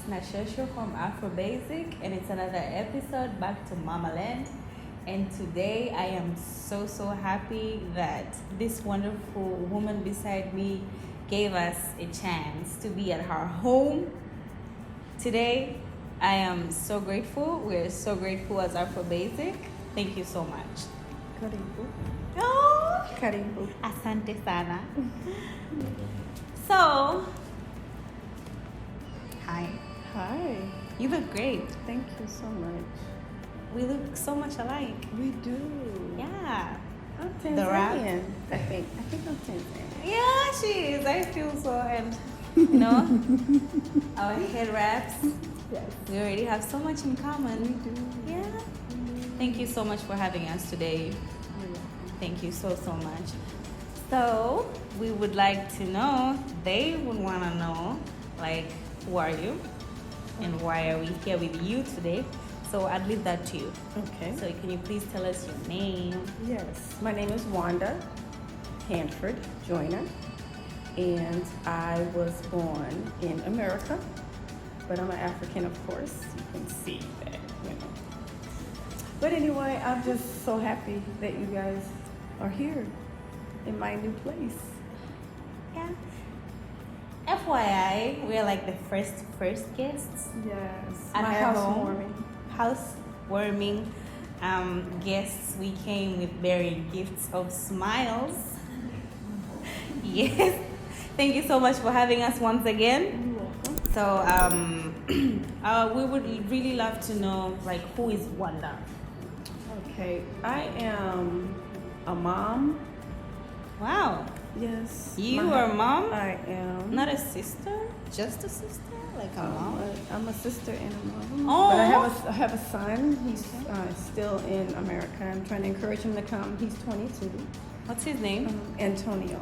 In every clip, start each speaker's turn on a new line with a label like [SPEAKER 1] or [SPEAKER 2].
[SPEAKER 1] Nashosho from Afrobasic, and it's another episode Back to Mamaland. And today I am so happy that this wonderful woman beside me gave us a chance to be at her home today. I am so grateful. We're so grateful as Afrobasic. Thank you so much.
[SPEAKER 2] Karibu.
[SPEAKER 1] Oh,
[SPEAKER 2] Karibu.
[SPEAKER 1] asante sana. So, hi.
[SPEAKER 2] Hi.
[SPEAKER 1] You look great.
[SPEAKER 2] Thank you so much.
[SPEAKER 1] We look so much alike.
[SPEAKER 2] We do.
[SPEAKER 1] Yeah.
[SPEAKER 2] I'm
[SPEAKER 1] The rap?
[SPEAKER 2] Tanzanian. I think I'm Tanzanian.
[SPEAKER 1] Yeah, she is. I feel so. And, you know, our head wraps,
[SPEAKER 2] Yes.
[SPEAKER 1] we already have so much in
[SPEAKER 2] We
[SPEAKER 1] common.
[SPEAKER 2] do.
[SPEAKER 1] Yeah. Thank you so much for having us today.
[SPEAKER 2] You're welcome.
[SPEAKER 1] Thank you so much. So, we would like to know, they would want to know, like, who are you? And why are we here with you today? So, I'd leave that to you.
[SPEAKER 2] Okay.
[SPEAKER 1] So, can you please tell us your name?
[SPEAKER 2] Yes. My name is Whanda Ford Joyner, and I was born in America, but I'm an African, of course. You can see that, you know. But anyway, I'm just so happy that you guys are here in my new place.
[SPEAKER 1] Yeah. FYI, we're like the first guests.
[SPEAKER 2] Yes.
[SPEAKER 1] At
[SPEAKER 2] My
[SPEAKER 1] her home.
[SPEAKER 2] housewarming.
[SPEAKER 1] Housewarming guests. We came with bearing gifts of smiles. Yes. Thank you so much for having us once again.
[SPEAKER 2] You're welcome.
[SPEAKER 1] So we would really love to know, like, who is Wanda?
[SPEAKER 2] Okay, I am a mom.
[SPEAKER 1] Wow.
[SPEAKER 2] Yes.
[SPEAKER 1] You are a mom?
[SPEAKER 2] I am.
[SPEAKER 1] Not a sister? Just a sister? Like a mom?
[SPEAKER 2] I'm a sister and a mom.
[SPEAKER 1] Oh.
[SPEAKER 2] But I have a son. He's still in America. I'm trying to encourage him to come. He's 22.
[SPEAKER 1] What's his name?
[SPEAKER 2] Antonio.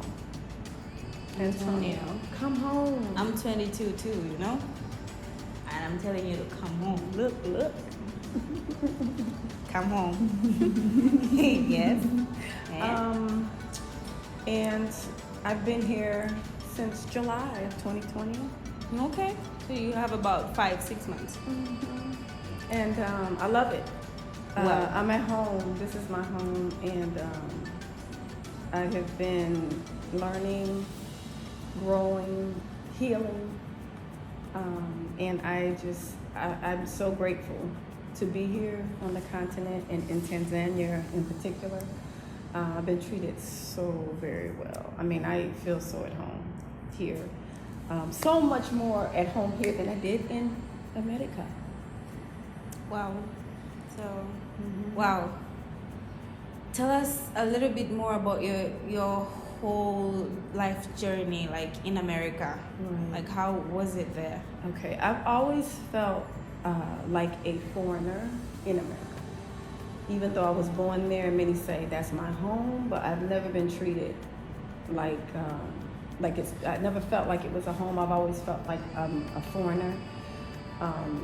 [SPEAKER 1] Antonio.
[SPEAKER 2] Come home.
[SPEAKER 1] I'm 22 too, you know? And I'm telling you to come home. Look. Come home. Yes.
[SPEAKER 2] And I've been here since July of 2020.
[SPEAKER 1] Okay. So you have about 5-6 months.
[SPEAKER 2] And I love it.
[SPEAKER 1] Wow.
[SPEAKER 2] I'm at home. This is my home, and I have been learning, growing, healing, and I'm so grateful to be here on the continent and in Tanzania in particular. I've been treated so very well. I mean, I feel so at home here. So much more at home here than I did in America.
[SPEAKER 1] Wow. So, wow. Tell us a little bit more about your whole life journey, like in America.
[SPEAKER 2] Right.
[SPEAKER 1] Like, how was it there?
[SPEAKER 2] Okay, I've always felt like a foreigner in America. Even though I was born there, and many say that's my home, but I've never been treated like it's. I never felt like it was a home. I've always felt like I'm a foreigner.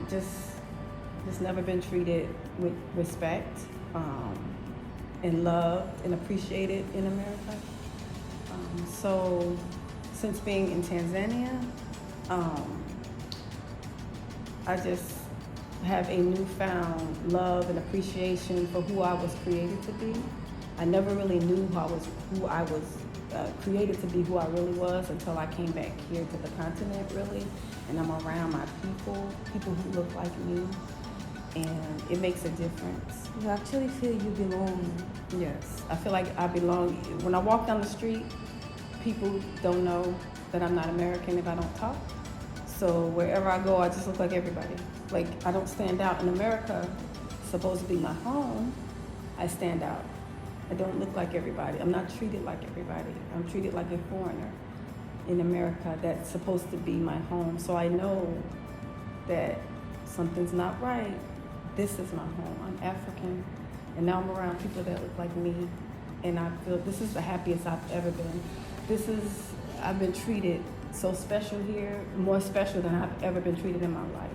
[SPEAKER 2] Just never been treated with respect, and loved and appreciated in America. So, since being in Tanzania, I just have a newfound love and appreciation for who I was created to be. I never really knew who I was created to be, who I really was, until I came back here to the continent, really, and I'm around my people who look like me, and it makes a difference.
[SPEAKER 1] You actually feel you belong.
[SPEAKER 2] Yes, I feel like I belong. When I walk down the street, people don't know that I'm not American if I don't talk. So wherever I go, I just look like everybody. Like, I don't stand out. In America, supposed to be my home, I stand out. I don't look like everybody. I'm not treated like everybody. I'm treated like a foreigner in America that's supposed to be my home. So I know that something's not right. This is my home. I'm African, and now I'm around people that look like me, and I feel this is the happiest I've ever been. I've been treated so special here, more special than I've ever been treated in my life.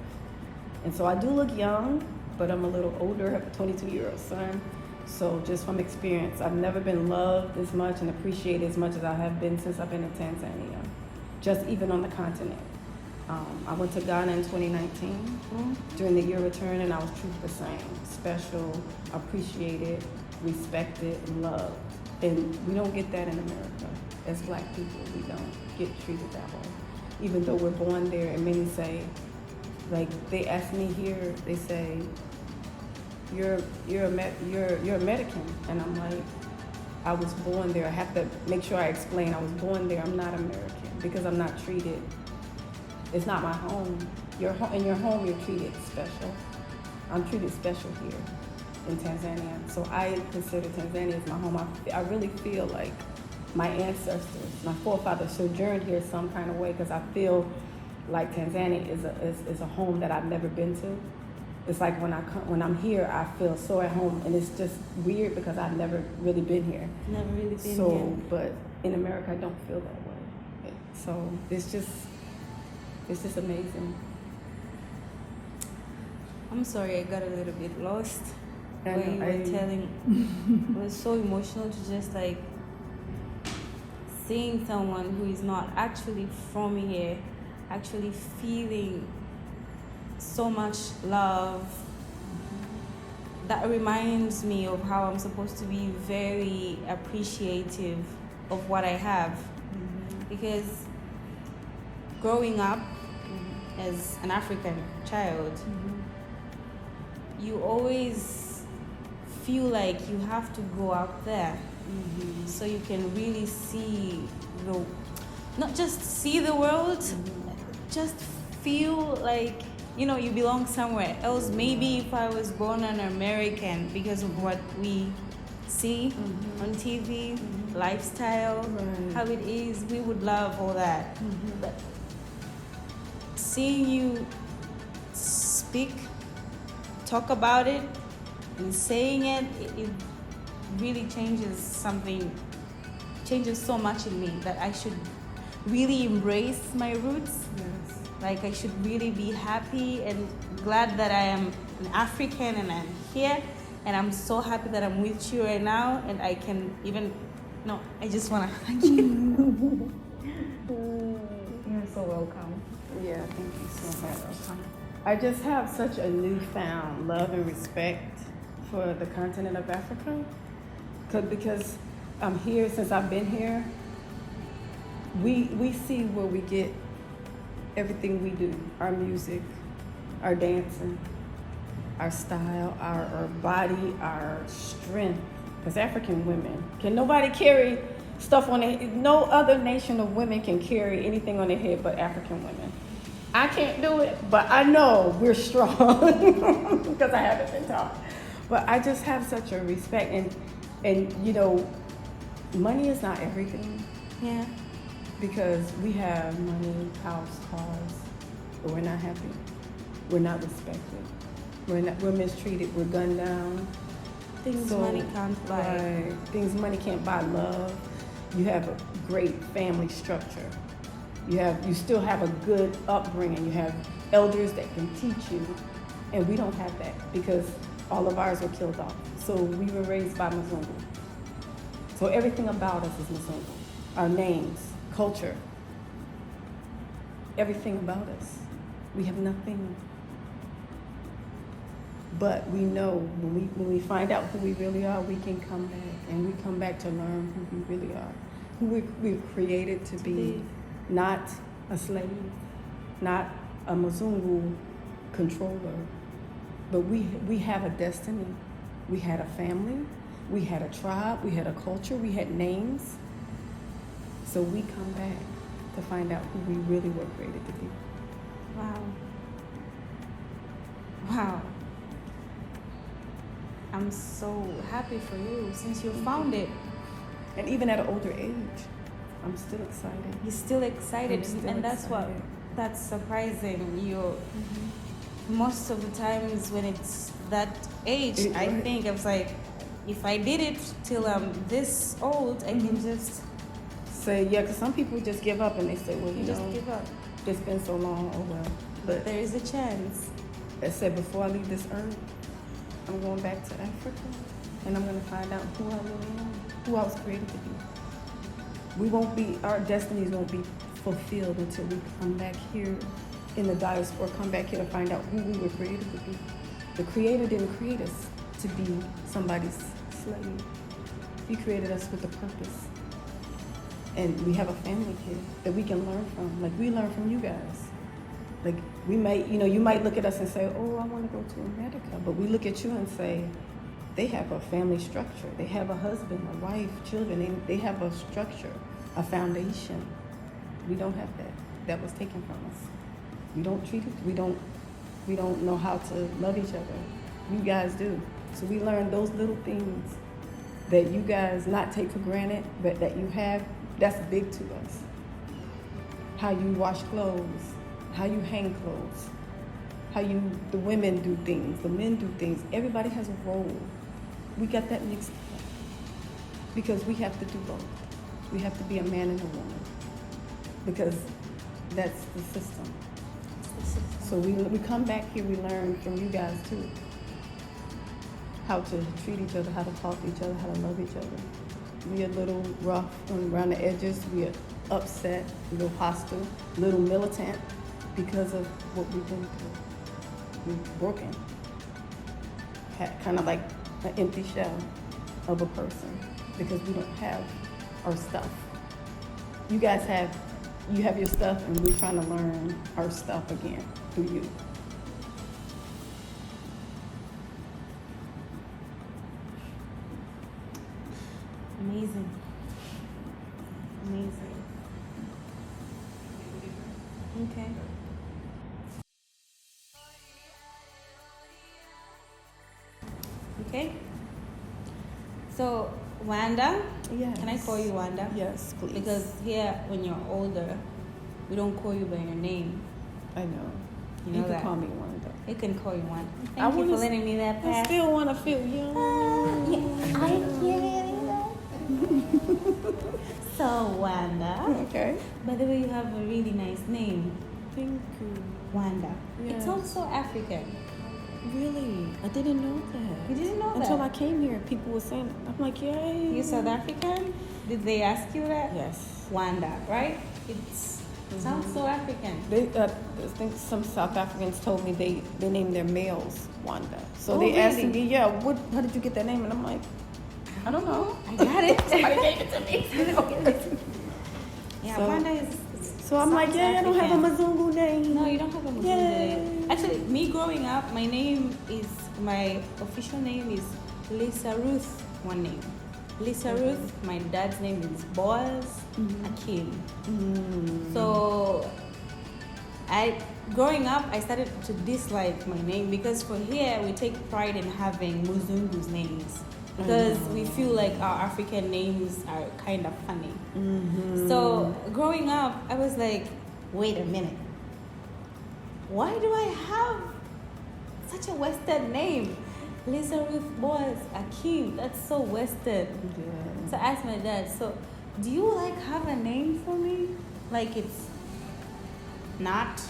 [SPEAKER 2] And so I do look young, but I'm a little older. I have a 22-year-old son. So just from experience, I've never been loved as much and appreciated as much as I have been since I've been in Tanzania, just even on the continent. I went to Ghana in 2019 during the year return, and I was treated the same. Special, appreciated, respected, and loved. And we don't get that in America. As Black people, we don't get treated that way. Even though we're born there, and many say, like, they ask me here, they say, you're American, and I'm like, I was born there. I have to make sure I explain I was born there. I'm not American because I'm not treated. It's not my home. In your home, you're treated special. I'm treated special here in Tanzania. So I consider Tanzania as my home. I really feel like my ancestors, my forefathers sojourned here some kind of way because I feel like Tanzania is a home that I've never been to. It's like when I'm here, I feel so at home, and it's just weird because I've never really been here.
[SPEAKER 1] Never really been
[SPEAKER 2] so,
[SPEAKER 1] here.
[SPEAKER 2] But in America, I don't feel that way. So it's just amazing.
[SPEAKER 1] I'm sorry, I got a little bit lost
[SPEAKER 2] And
[SPEAKER 1] when you were telling. It was so emotional to just like seeing someone who is not actually from here, actually feeling so much love. That reminds me of how I'm supposed to be very appreciative of what I have. Because growing up as an African child, you always feel like you have to go out there so you can really see not just see the world, just feel like, you know, you belong somewhere else. Maybe if I was born an American, because of what we see on TV, lifestyle, how it is, we would love all that. But seeing you speak, talk about it, and saying it really changes so much in me that I should really embrace my roots.
[SPEAKER 2] Yes.
[SPEAKER 1] Like I should really be happy and glad that I am an African and I'm here, and I'm so happy that I'm with you right now, and I can even, no, I just want to thank you.
[SPEAKER 3] You're so welcome.
[SPEAKER 2] Yeah, thank you so much. I just have such a newfound love and respect for the continent of Africa, because I'm here, since I've been here, we see where we get everything we do, our music, our dancing, our style, our body, our strength. Because African women, nobody carry stuff on their, no other nation of women can carry anything on their head but African women. I can't do it, but I know we're strong because I haven't been taught. But I just have such a respect, and you know, money is not everything.
[SPEAKER 1] Yeah.
[SPEAKER 2] Because we have money, house, cars, but we're not happy. We're not respected. We're mistreated. We're gunned down.
[SPEAKER 1] Things money can't buy.
[SPEAKER 2] Right. Things money can't buy. Love. You have a great family structure. You still have a good upbringing. You have elders that can teach you, and we don't have that because all of ours were killed off. So we were raised by Mzungu. So everything about us is Mzungu. Our names, culture, everything about us. We have nothing. But we know when we find out who we really are, we can come back, and we come back to learn who we really are, who we're created to be. Not a slave, not a Mzungu controller, but we have a destiny. We had a family, we had a tribe, we had a culture, we had names. So we come back to find out who we really were created to be.
[SPEAKER 1] Wow. Wow. I'm so happy for you since you found it.
[SPEAKER 2] And even at an older age, I'm still excited.
[SPEAKER 1] You're still excited,
[SPEAKER 2] I'm still
[SPEAKER 1] and that's
[SPEAKER 2] excited.
[SPEAKER 1] that's surprising. You most of the times when it's that age, I think I was like, if I did it till I'm this old, I can just
[SPEAKER 2] say, yeah, because some people just give up and they say, well, you
[SPEAKER 1] just
[SPEAKER 2] know,
[SPEAKER 1] give up.
[SPEAKER 2] it's been so long, oh well.
[SPEAKER 1] But there is a chance.
[SPEAKER 2] I said, before I leave this earth, I'm going back to Africa, and I'm going to find out who I really am, who I was created to be. Our destinies won't be fulfilled until we come back here in the diaspora come back here to find out who we were created to be. The Creator didn't create us to be somebody's slave. He created us with a purpose. And we have a family here that we can learn from. Like, we learn from you guys. Like, we might, you might look at us and say, oh, I want to go to America. But we look at you and say, they have a family structure. They have a husband, a wife, children. They have a structure, a foundation. We don't have that. That was taken from us. We don't treat it. We don't know how to love each other. You guys do. So we learned those little things that you guys not take for granted, but that you have. That's big to us. How you wash clothes, how you hang clothes, how the women do things, the men do things. Everybody has a role. We got that mixed up because we have to do both. We have to be a man and a woman because that's the system. So we come back here, we learn from you guys too. How to treat each other, how to talk to each other, how to love each other. We're a little rough around the edges. We're upset, a little hostile, a little militant because of what we've been through. We're broken. Kind of like an empty shell of a person because we don't have our stuff. You guys have your stuff, and we're trying to learn our stuff again through you.
[SPEAKER 1] Amazing. Amazing. Okay. Okay. So, Whanda?
[SPEAKER 2] Yes.
[SPEAKER 1] Can I call you Whanda?
[SPEAKER 2] Yes, please.
[SPEAKER 1] Because here, when you're older, we don't call you by your name.
[SPEAKER 2] I know.
[SPEAKER 1] You
[SPEAKER 2] You
[SPEAKER 1] know
[SPEAKER 2] can
[SPEAKER 1] that.
[SPEAKER 2] call me Wanda.
[SPEAKER 1] You can call you Whanda.
[SPEAKER 2] I
[SPEAKER 1] Thank you
[SPEAKER 2] wanna
[SPEAKER 1] for letting me that
[SPEAKER 2] I
[SPEAKER 1] pass.
[SPEAKER 2] still want to feel young.
[SPEAKER 1] Yeah, I hear that. So, Wanda.
[SPEAKER 2] Okay.
[SPEAKER 1] By the way, you have a really nice name,
[SPEAKER 2] Thank you.
[SPEAKER 1] Wanda.
[SPEAKER 2] Yes.
[SPEAKER 1] It's also African.
[SPEAKER 2] Really? I didn't know that.
[SPEAKER 1] You didn't know
[SPEAKER 2] Until I
[SPEAKER 1] that?
[SPEAKER 2] came here, people were saying, I'm like, yay.
[SPEAKER 1] You South African? Did they ask you that?
[SPEAKER 2] Yes.
[SPEAKER 1] Wanda, right? It sounds so African.
[SPEAKER 2] They, I think some South Africans told me they named their males Wanda. So
[SPEAKER 1] Oh,
[SPEAKER 2] they asked
[SPEAKER 1] really?
[SPEAKER 2] me, how did you get that name? And I'm like, I don't know.
[SPEAKER 1] I got it.
[SPEAKER 2] Somebody gave it to me.
[SPEAKER 1] Yeah,
[SPEAKER 2] So-
[SPEAKER 1] Wanda is.
[SPEAKER 2] So I'm like,
[SPEAKER 1] sounds
[SPEAKER 2] I don't have a
[SPEAKER 1] African.
[SPEAKER 2] Mzungu name.
[SPEAKER 1] No, you don't have a Muslim
[SPEAKER 2] Yay.
[SPEAKER 1] name. Actually, me growing up, my official name is Lisa Ruth, one name. Lisa Ruth, my dad's name is Boaz Akim. So, growing up, I started to dislike my name because for here, we take pride in having Muzungu's names. Because we feel like our African names are kind of funny. So growing up, I was like, wait a minute. Why do I have such a Western name? Lisa Ruth Boaz Akim. That's so Western.
[SPEAKER 2] Yeah.
[SPEAKER 1] So I asked my dad, so do you like have a name for me? Like it's not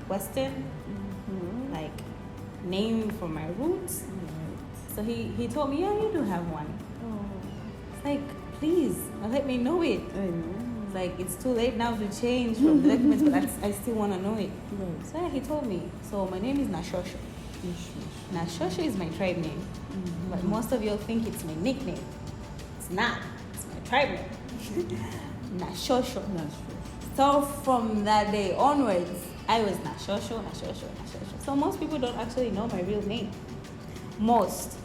[SPEAKER 1] Western? Like name for my roots? So he told me, yeah, you do have one. It's like, please, let me know it.
[SPEAKER 2] I know.
[SPEAKER 1] It's like, it's too late now to change from the documents, but I still want to know it.
[SPEAKER 2] Right.
[SPEAKER 1] So yeah, he told me. So my name is Nashosho. Nashosho is my tribe name. But most of y'all think it's my nickname. It's not. It's my tribe name. Nashosho. So from that day onwards, I was Nashosho. So most people don't actually know my real name. Most.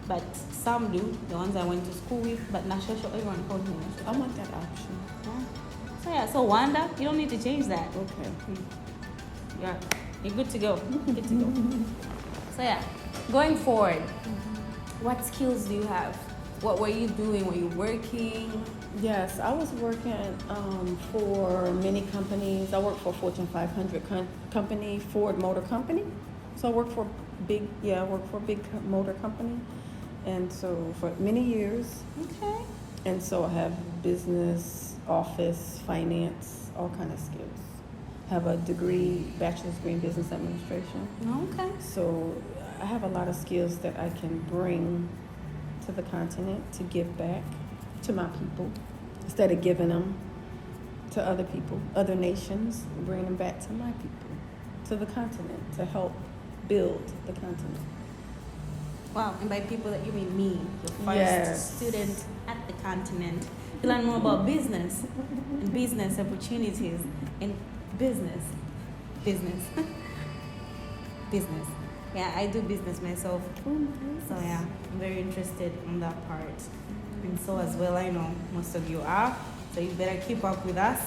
[SPEAKER 1] But some do, the ones I went to school with, but Nashosho, everyone calls me Nashosho.
[SPEAKER 2] I want that option.
[SPEAKER 1] So yeah, so Wanda, you don't need to change that.
[SPEAKER 2] Okay.
[SPEAKER 1] You're good to go. Good to go. So yeah, going forward, what skills do you have? What were you doing? Were you working?
[SPEAKER 2] Yes, I was working for many companies. I worked for a Fortune 500 company, Ford Motor Company. So I worked for a big motor company. And so for many years.
[SPEAKER 1] Okay.
[SPEAKER 2] And so I have business, office, finance, all kind of skills. Have a degree, bachelor's degree in business administration.
[SPEAKER 1] Okay.
[SPEAKER 2] So I have a lot of skills that I can bring to the continent to give back to my people instead of giving them to other people, other nations, bring them back to my people. to the continent to help build the continent.
[SPEAKER 1] Wow, and by people that you mean me, the first
[SPEAKER 2] Yes.
[SPEAKER 1] student at the continent, to learn more about business and business opportunities and business. Business. Yeah, I do business myself. So yeah, I'm very interested in that part. And so as well, I know most of you are. So you better keep up with us.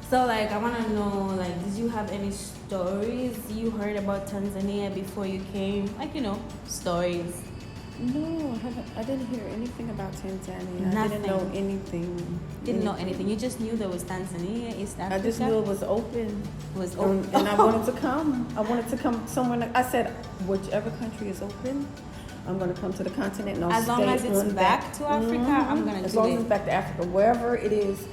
[SPEAKER 1] So like, I want to know, like, did you have any stories you heard about Tanzania before you came? Like, stories.
[SPEAKER 2] No, I haven't. I didn't hear anything about Tanzania. I
[SPEAKER 1] Nothing.
[SPEAKER 2] didn't know anything.
[SPEAKER 1] Didn't know anything. You just knew there was Tanzania, East Africa.
[SPEAKER 2] I just knew it was open.
[SPEAKER 1] It was open.
[SPEAKER 2] And I wanted to come. I wanted to come somewhere. I said, whichever country is open, I'm going to come to the continent and I'll
[SPEAKER 1] As long
[SPEAKER 2] stay
[SPEAKER 1] as it's
[SPEAKER 2] on
[SPEAKER 1] back
[SPEAKER 2] that.
[SPEAKER 1] to Africa, I'm going to
[SPEAKER 2] As
[SPEAKER 1] do
[SPEAKER 2] long
[SPEAKER 1] it.
[SPEAKER 2] as it's back to Africa, wherever it is.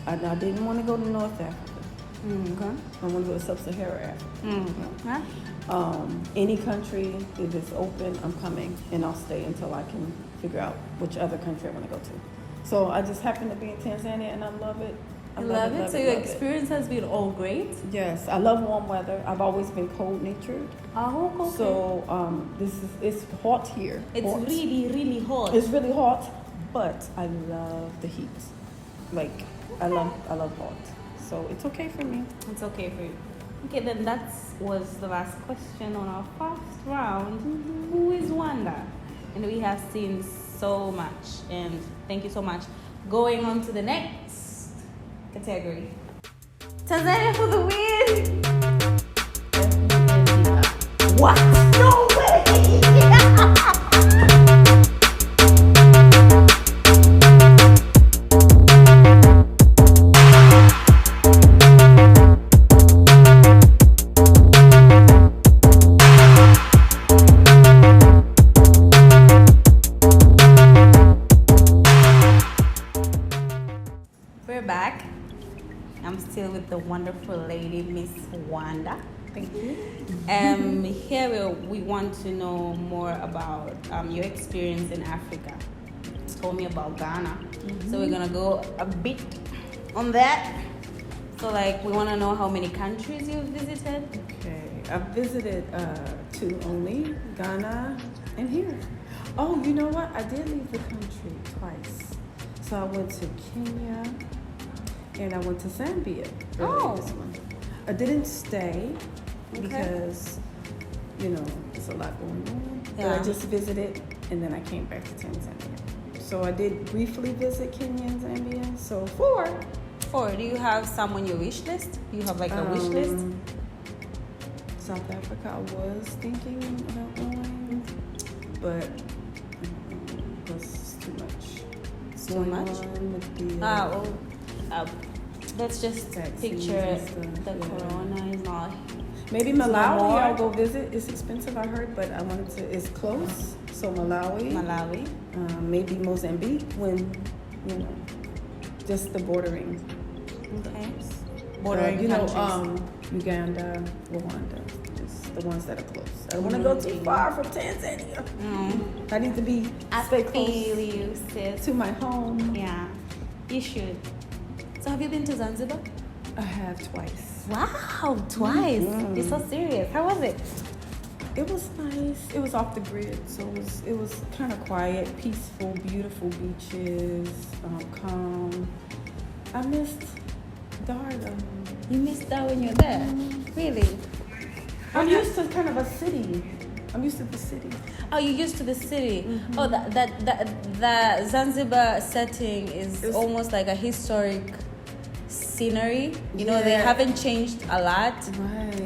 [SPEAKER 2] I didn't want to go to North Africa.
[SPEAKER 1] Okay.
[SPEAKER 2] I want to go to Sub-Saharan Africa.
[SPEAKER 1] Huh?
[SPEAKER 2] Any country, if it's open, I'm coming, and I'll stay until I can figure out which other country I want to go to. So I just happened to be in Tanzania, and I love it.
[SPEAKER 1] I love it. So your experience has been all great?
[SPEAKER 2] Yes, I love warm weather. I've always been cold-natured.
[SPEAKER 1] Oh, okay.
[SPEAKER 2] So it's hot here.
[SPEAKER 1] It's
[SPEAKER 2] hot.
[SPEAKER 1] really, really hot.
[SPEAKER 2] It's really hot, but I love the heat. Like I love hot. So it's okay for me.
[SPEAKER 1] It's okay for you. Okay, then that was the last question on our first round. Who is Whanda? And we have seen so much. And thank you so much. Going on to the next category. Tanzania for the win! What? No way! Back. I'm still with the wonderful lady, Miss Whanda.
[SPEAKER 2] Thank you.
[SPEAKER 1] Here we want to know more about your experience in Africa. Told me about Ghana. So we're gonna go a bit on that. So like, we want to know how many countries you've visited.
[SPEAKER 2] Okay, I've visited 2 only, Ghana and here. Oh, you know what? I did leave the country twice. So I went to Kenya and I went to Zambia earlier this month. I didn't stay because, there's a lot going on.
[SPEAKER 1] Yeah.
[SPEAKER 2] But I just visited and then I came back to Tanzania. So I did briefly visit Kenya and Zambia. So 4.
[SPEAKER 1] 4. Do you have some on your wish list? Do you have like a wish list?
[SPEAKER 2] South Africa, I was thinking about going, but it was too much.
[SPEAKER 1] Too much?
[SPEAKER 2] With the,
[SPEAKER 1] let's just
[SPEAKER 2] vaccines
[SPEAKER 1] picture
[SPEAKER 2] and stuff,
[SPEAKER 1] the corona is not.
[SPEAKER 2] maybe
[SPEAKER 1] no
[SPEAKER 2] Malawi,
[SPEAKER 1] more.
[SPEAKER 2] I'll go visit. It's expensive, I heard, but I wanted to. It's close, so Malawi. Maybe Mozambique when, just the bordering.
[SPEAKER 1] Okay. Bordering countries.
[SPEAKER 2] Uganda, Rwanda, just the ones that are close. I don't want to go too far from Tanzania. I need to stay
[SPEAKER 1] feel
[SPEAKER 2] close
[SPEAKER 1] you, sis.
[SPEAKER 2] to my home.
[SPEAKER 1] Yeah, you should. So have you been to Zanzibar?
[SPEAKER 2] I have twice.
[SPEAKER 1] Wow, twice. You're so serious. How was it?
[SPEAKER 2] It was nice. It was off the grid, so it was kind of quiet, peaceful, beautiful beaches, calm. I missed Dar though.
[SPEAKER 1] You missed out when you're there. Really?
[SPEAKER 2] I'm used to kind of a city. I'm used to the city.
[SPEAKER 1] Oh, you're used to the city. Oh, that Zanzibar setting is almost like a historic scenery. They haven't changed a lot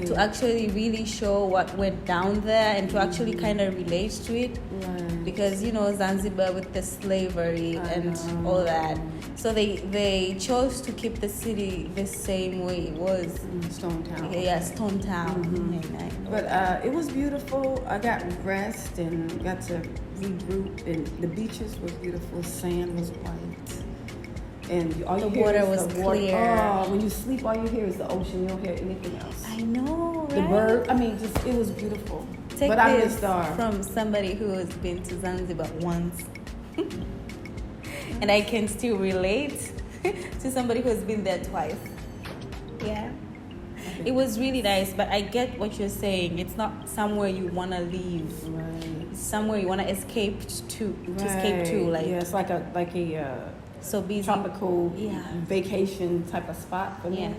[SPEAKER 1] to actually really show what went down there and to actually kind of relate to it.
[SPEAKER 2] Right.
[SPEAKER 1] Because Zanzibar with the slavery and all that, so they chose to keep the city the same way it was.
[SPEAKER 2] Stone Town.
[SPEAKER 1] Yeah, Stone Town.
[SPEAKER 2] But it was beautiful. I got rest and got to regroup, and the beaches were beautiful. Sand was white, and all
[SPEAKER 1] The
[SPEAKER 2] you hear
[SPEAKER 1] water
[SPEAKER 2] is
[SPEAKER 1] was
[SPEAKER 2] the water.
[SPEAKER 1] clear.
[SPEAKER 2] Oh, when you sleep, all you hear is the ocean. You don't hear anything else.
[SPEAKER 1] I know, right?
[SPEAKER 2] The bird. I mean, just it was beautiful.
[SPEAKER 1] Take
[SPEAKER 2] but I
[SPEAKER 1] this
[SPEAKER 2] missed Dar.
[SPEAKER 1] from somebody who has been to Zanzibar once. And I can still relate to somebody who has been there twice. Yeah. It was really nice, but I get what you're saying. It's not somewhere you want to leave.
[SPEAKER 2] Right.
[SPEAKER 1] It's somewhere you want to escape to. To escape to, like
[SPEAKER 2] yeah, it's like a
[SPEAKER 1] so busy.
[SPEAKER 2] tropical
[SPEAKER 1] Yeah.
[SPEAKER 2] vacation type of spot for me.
[SPEAKER 1] Yeah.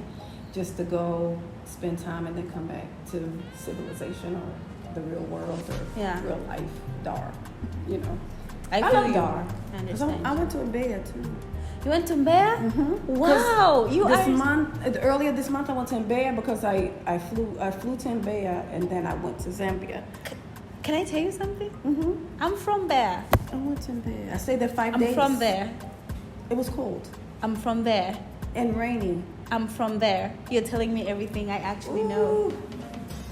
[SPEAKER 2] Just to go spend time and then come back to civilization or the real world or
[SPEAKER 1] Yeah.
[SPEAKER 2] real life, Dar. You know.
[SPEAKER 1] I
[SPEAKER 2] I
[SPEAKER 1] feel
[SPEAKER 2] love
[SPEAKER 1] you.
[SPEAKER 2] Dar.
[SPEAKER 1] I
[SPEAKER 2] 'Cause
[SPEAKER 1] understand.
[SPEAKER 2] I went to a bear too.
[SPEAKER 1] You went to Mbeya?
[SPEAKER 2] Mm-hmm.
[SPEAKER 1] Wow, you
[SPEAKER 2] this
[SPEAKER 1] are.
[SPEAKER 2] month earlier this month I went to Mbeya because I flew to Mbeya and then I went to Zambia.
[SPEAKER 1] Can I tell you something?
[SPEAKER 2] Mm-hmm.
[SPEAKER 1] I'm from Mbeya.
[SPEAKER 2] I went to Mbeya. I stayed there 5
[SPEAKER 1] I'm
[SPEAKER 2] days.
[SPEAKER 1] from there.
[SPEAKER 2] It was cold
[SPEAKER 1] I'm from there.
[SPEAKER 2] and rainy.
[SPEAKER 1] I'm from there. You're telling me everything I actually know.
[SPEAKER 2] Ooh.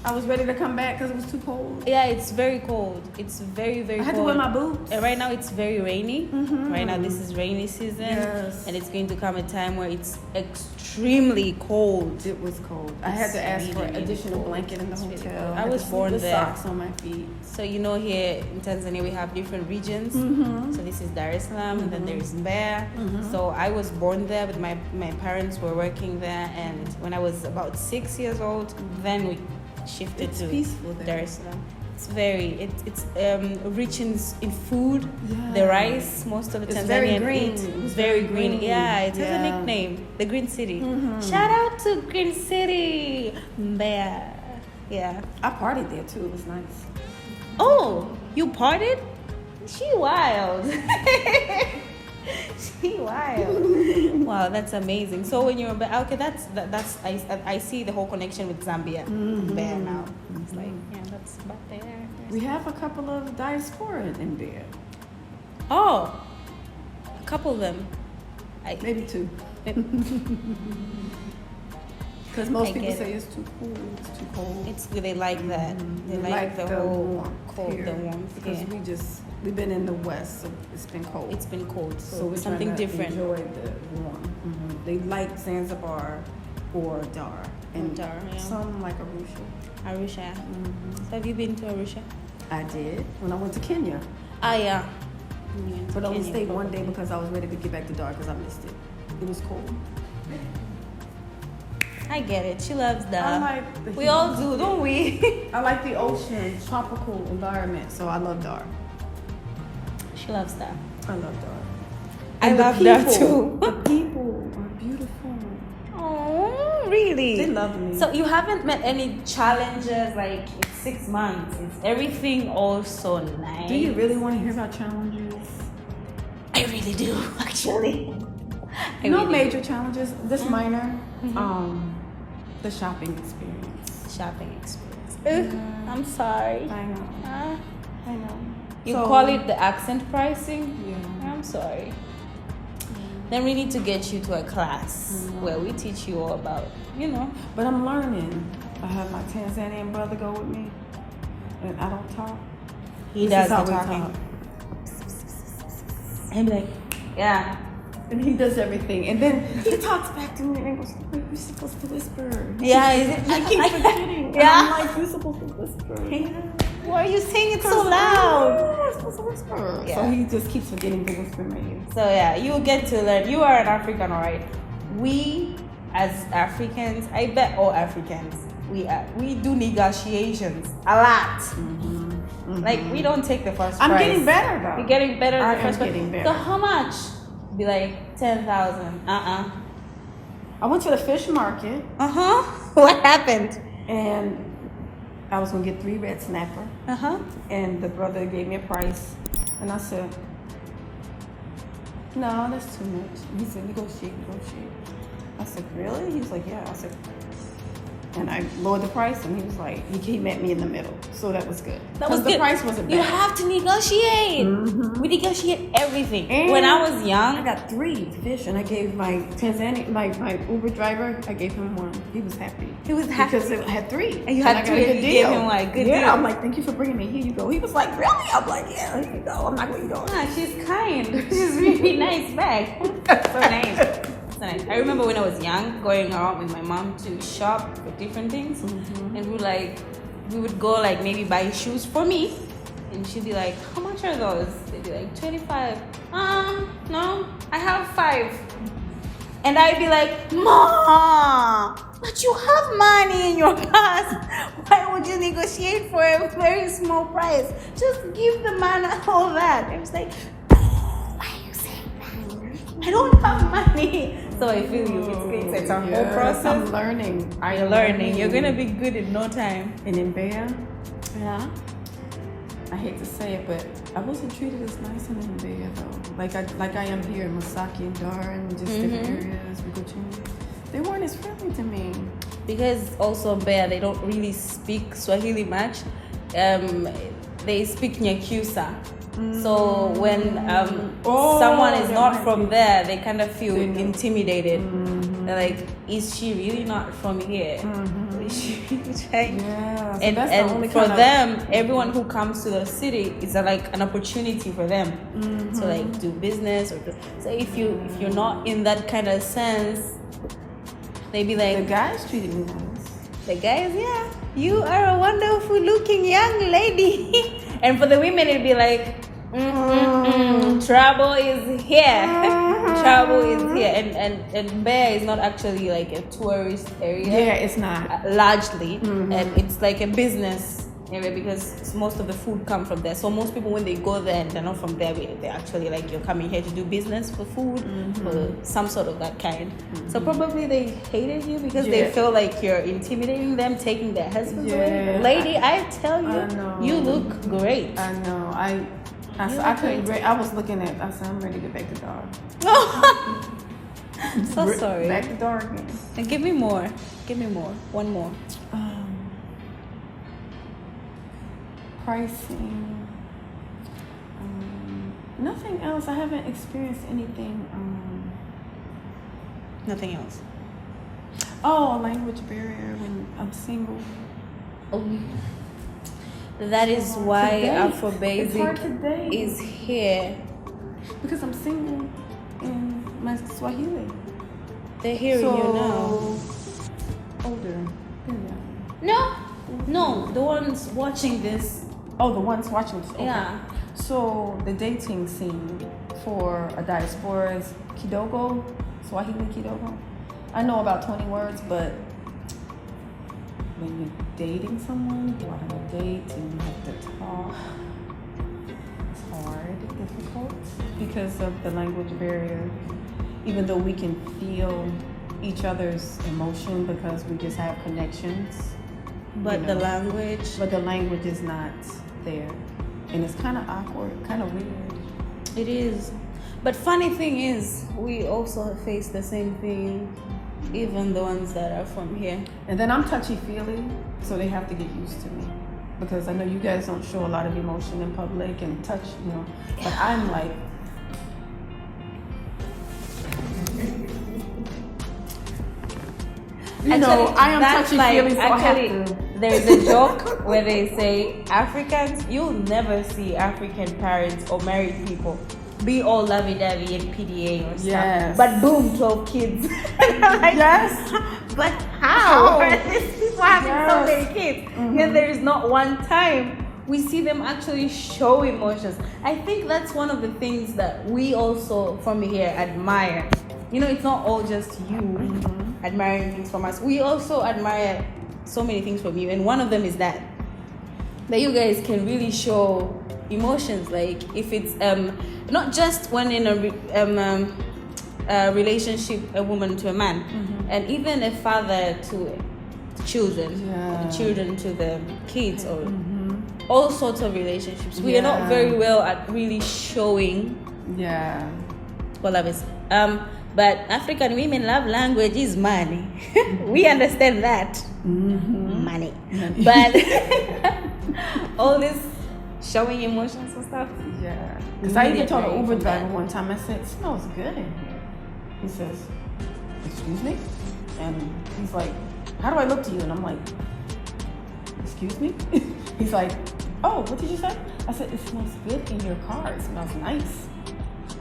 [SPEAKER 2] I was ready to come back because it was too cold.
[SPEAKER 1] Yeah, it's very cold. It's very, very
[SPEAKER 2] I had
[SPEAKER 1] cold.
[SPEAKER 2] to wear my boots.
[SPEAKER 1] And right now it's very rainy.
[SPEAKER 2] Mhm.
[SPEAKER 1] Right now this is rainy season.
[SPEAKER 2] Yes.
[SPEAKER 1] And it's going to come a time where it's extremely cold.
[SPEAKER 2] It was cold. I had to ask for
[SPEAKER 1] really, really
[SPEAKER 2] additional
[SPEAKER 1] cold.
[SPEAKER 2] blanket in the
[SPEAKER 1] It's really
[SPEAKER 2] hotel.
[SPEAKER 1] cold. I
[SPEAKER 2] had
[SPEAKER 1] was
[SPEAKER 2] to sleep
[SPEAKER 1] born
[SPEAKER 2] with
[SPEAKER 1] there.
[SPEAKER 2] socks on my feet.
[SPEAKER 1] So you know here in Tanzania we have different regions.
[SPEAKER 2] Mm-hmm.
[SPEAKER 1] So this is Dar es Salaam and then there is Mbeya.
[SPEAKER 2] Mhm.
[SPEAKER 1] So I was born there, but my parents were working there. And when I was about 6 years old, then we shifted
[SPEAKER 2] It's
[SPEAKER 1] to
[SPEAKER 2] peaceful there.
[SPEAKER 1] Dar es Salaam. It's very it's rich in food.
[SPEAKER 2] Yeah.
[SPEAKER 1] The rice, most of the
[SPEAKER 2] It's very
[SPEAKER 1] Tanzanian
[SPEAKER 2] green.
[SPEAKER 1] eat.
[SPEAKER 2] It was
[SPEAKER 1] Very
[SPEAKER 2] very
[SPEAKER 1] green.
[SPEAKER 2] green.
[SPEAKER 1] Yeah, it has a
[SPEAKER 2] Yeah.
[SPEAKER 1] nickname, the Green City.
[SPEAKER 2] Mhm.
[SPEAKER 1] Shout out to Green City, Mbeya. Yeah.
[SPEAKER 2] I partied there too. It was nice.
[SPEAKER 1] Oh, you partied? She wild. She wild. Wow, that's amazing. So when you're okay, that's I see the whole connection with Zambia.
[SPEAKER 2] Mhm.
[SPEAKER 1] There now. It's like that's about there.
[SPEAKER 2] We have a couple of diasporas in there.
[SPEAKER 1] Oh, a couple of them.
[SPEAKER 2] Maybe two. Because most
[SPEAKER 1] I
[SPEAKER 2] people
[SPEAKER 1] get
[SPEAKER 2] say
[SPEAKER 1] it.
[SPEAKER 2] it's too cool. It's too cold.
[SPEAKER 1] It's they like that. They
[SPEAKER 2] We
[SPEAKER 1] like the whole
[SPEAKER 2] warmth
[SPEAKER 1] cold,
[SPEAKER 2] here
[SPEAKER 1] the warmth.
[SPEAKER 2] because
[SPEAKER 1] Yeah.
[SPEAKER 2] we've been in the west, so it's been cold.
[SPEAKER 1] It's been cold, so,
[SPEAKER 2] so we're
[SPEAKER 1] something
[SPEAKER 2] trying to
[SPEAKER 1] different.
[SPEAKER 2] Enjoy the warm. They like Zanzibar or Dar, and
[SPEAKER 1] Dar, yeah.
[SPEAKER 2] some like Arusha.
[SPEAKER 1] Arusha. So have you been to Arusha?
[SPEAKER 2] I did when I went to Kenya,
[SPEAKER 1] Ah, yeah.
[SPEAKER 2] but only stayed one day because I was ready to get back to Dar because I missed it. It was cold.
[SPEAKER 1] I get it. She loves the.
[SPEAKER 2] I like the
[SPEAKER 1] We
[SPEAKER 2] heat.
[SPEAKER 1] all do, don't we?
[SPEAKER 2] I like the ocean, tropical environment, so I love Dar.
[SPEAKER 1] She loves that.
[SPEAKER 2] I love Dar.
[SPEAKER 1] I
[SPEAKER 2] And the
[SPEAKER 1] love that
[SPEAKER 2] people-
[SPEAKER 1] too.
[SPEAKER 2] The people are beautiful.
[SPEAKER 1] Oh, really?
[SPEAKER 2] They love me.
[SPEAKER 1] So you haven't met any challenges like it's 6 months. It's everything also nice.
[SPEAKER 2] Do you really want to hear about challenges?
[SPEAKER 1] I really do, actually. I
[SPEAKER 2] No
[SPEAKER 1] really
[SPEAKER 2] major challenges. This minor, the shopping experience.
[SPEAKER 1] do. Shopping experience. I'm sorry.
[SPEAKER 2] I know.
[SPEAKER 1] Huh?
[SPEAKER 2] I know.
[SPEAKER 1] You
[SPEAKER 2] So-
[SPEAKER 1] call it the accent pricing?
[SPEAKER 2] Yeah.
[SPEAKER 1] I'm sorry. Then we need to get you to a class where we teach you all about,
[SPEAKER 2] But I'm learning. I have my Tanzanian brother go with me, and I don't talk.
[SPEAKER 1] He
[SPEAKER 2] This
[SPEAKER 1] does
[SPEAKER 2] is how
[SPEAKER 1] the
[SPEAKER 2] we
[SPEAKER 1] talking.
[SPEAKER 2] talk.
[SPEAKER 1] And be like, yeah.
[SPEAKER 2] And he does everything, and then he talks back to me in English. Like, you're supposed to whisper.
[SPEAKER 1] Yeah, is it?
[SPEAKER 2] I keep forgetting.
[SPEAKER 1] Yeah.
[SPEAKER 2] I'm like, you're supposed to whisper.
[SPEAKER 1] Why are you saying it so loud?
[SPEAKER 2] I'm supposed to whisper.
[SPEAKER 1] Yeah.
[SPEAKER 2] So he just keeps forgetting to whisper in my ear.
[SPEAKER 1] So yeah, you get to learn. You are an African, alright? We, as Africans, I bet all Africans, we do negotiations a lot. Like we don't take the first price.
[SPEAKER 2] I'm getting better though.
[SPEAKER 1] You're getting better
[SPEAKER 2] I
[SPEAKER 1] than the
[SPEAKER 2] am
[SPEAKER 1] first price.
[SPEAKER 2] getting better.
[SPEAKER 1] So how much? Be like 10,000.
[SPEAKER 2] I went to the fish market
[SPEAKER 1] What happened?
[SPEAKER 2] and I was gonna get 3 red snapper, and the brother gave me a price, and I said, no, that's too much. He said, negotiate. I said, really? He was like, yeah. I said, and I lowered the price, and he was like, he met me in the middle, so that was good.
[SPEAKER 1] That was
[SPEAKER 2] the
[SPEAKER 1] good.
[SPEAKER 2] price wasn't bad.
[SPEAKER 1] You have to negotiate. We negotiate everything.
[SPEAKER 2] And
[SPEAKER 1] when I was
[SPEAKER 2] I
[SPEAKER 1] young,
[SPEAKER 2] got 3 fish, and I gave my Tanzanian, my Uber driver, I gave him 1. He was happy.
[SPEAKER 1] He was happy.
[SPEAKER 2] because it had 3.
[SPEAKER 1] And you had
[SPEAKER 2] I got
[SPEAKER 1] 3
[SPEAKER 2] a good
[SPEAKER 1] and you
[SPEAKER 2] deal.
[SPEAKER 1] gave him like a good
[SPEAKER 2] yeah,
[SPEAKER 1] deal.
[SPEAKER 2] I'm like, thank you for bringing me. Here you go. He was like, really? I'm like, yeah, here you go. I'm not going to go.
[SPEAKER 1] she's kind. She's really nice back. So nice. So nice. I remember when I was young, going around with my mom to shop for different things, and we would go like maybe buy shoes for me, and she'd be like, "How much are those?" They'd be like 25. No, I have 5. And I'd be like, "Ma, But you have money in your purse. Why would you negotiate for a very small price? Just give the man all that. And it's like, why are you saying that? I don't have money. So I feel you. It's a whole process.
[SPEAKER 2] I'm learning.
[SPEAKER 1] You're learning. You're gonna be good in no time.
[SPEAKER 2] And in Bear,
[SPEAKER 1] Yeah.
[SPEAKER 2] I hate to say it, but I wasn't treated as nice in Bear though. Like I am here in Masaki and Dar and just different areas. They weren't as friendly to me.
[SPEAKER 1] Because also Bear, they don't really speak Swahili much. They speak Nyakyusa. So when someone is not from there, they kind of feel intimidated. They're like, is she really not from here? Is she really trying?
[SPEAKER 2] Yeah, so
[SPEAKER 1] and
[SPEAKER 2] that's the only
[SPEAKER 1] for
[SPEAKER 2] kind
[SPEAKER 1] them, everyone who comes to the city is like an opportunity for them to like do business so if you're not in that kind of sense, they be like,
[SPEAKER 2] the guys treated me nice.
[SPEAKER 1] the guys, yeah, you are a wonderful looking young lady. And for the women, it'd be like, trouble is here. Trouble is here. And Bear is not actually like a tourist area.
[SPEAKER 2] Yeah, it's not.
[SPEAKER 1] Largely. And it's like a business area because most of the food come from there. So most people, when they go there and they're not from there, they're actually like, you're coming here to do business for food or some sort of that kind. So probably they hated you because they feel like you're intimidating them, taking their husbands away. Lady, I tell you, you look great.
[SPEAKER 2] I know. I couldn't. I was looking at. I said, I'm ready to get back to Dar.
[SPEAKER 1] I'm so sorry.
[SPEAKER 2] Back to Dar again.
[SPEAKER 1] And give me more. Give me more. One more.
[SPEAKER 2] Pricing. Nothing else. I haven't experienced anything.
[SPEAKER 1] Nothing else.
[SPEAKER 2] Oh, a language barrier when I'm single.
[SPEAKER 1] That is why
[SPEAKER 2] It's hard to
[SPEAKER 1] Afrobasic
[SPEAKER 2] date.
[SPEAKER 1] is here.
[SPEAKER 2] Because I'm single in my Swahili.
[SPEAKER 1] They're hearing you now.
[SPEAKER 2] Older.
[SPEAKER 1] No, the ones watching this.
[SPEAKER 2] Oh, the ones watching this. Okay.
[SPEAKER 1] Yeah.
[SPEAKER 2] So the dating scene for a Diasporas Kidogo, Swahili Kidogo. I know about 20 words, but when you're dating someone, you want to date and you have to talk, it's hard, difficult because of the language barrier. Even though we can feel each other's emotion because we just have connections.
[SPEAKER 1] But the language.
[SPEAKER 2] But the language is not there. And it's kind of awkward, kind of weird.
[SPEAKER 1] It is. But funny thing is, we also have faced the same thing, even the ones that are from here.
[SPEAKER 2] And then I'm touchy-feely, so they have to get used to me. Because I know you guys don't show a lot of emotion in public and touch, you know. But I'm like... I am touchy-feely, so I have to...
[SPEAKER 1] There's a joke where they say, Africans, you'll never see African parents or married people be all lovey-dovey and PDA or stuff.
[SPEAKER 2] Yes.
[SPEAKER 1] But boom, 12 kids. Like,
[SPEAKER 2] yes.
[SPEAKER 1] But how? These people having so many kids. And there is not one time we see them actually show emotions. I think that's one of the things that we also from here admire. You know, it's not all just you admiring things from us. We also admire so many things from you. And one of them is that you guys can really show emotions. Like if it's not just when in a relationship, a woman to a man, and even a father to children, children to the kids, or all sorts of relationships. We are not very well at really showing what love is. But African women love language is money. We understand that. Money. But all this showing emotions and stuff.
[SPEAKER 2] Yeah. Because I even told an Uber driver one time, I said, it smells good in here. He says, excuse me? And he's like, how do I look to you? And I'm like, excuse me? He's like, oh, what did you say? I said, it smells good in your car. It smells nice.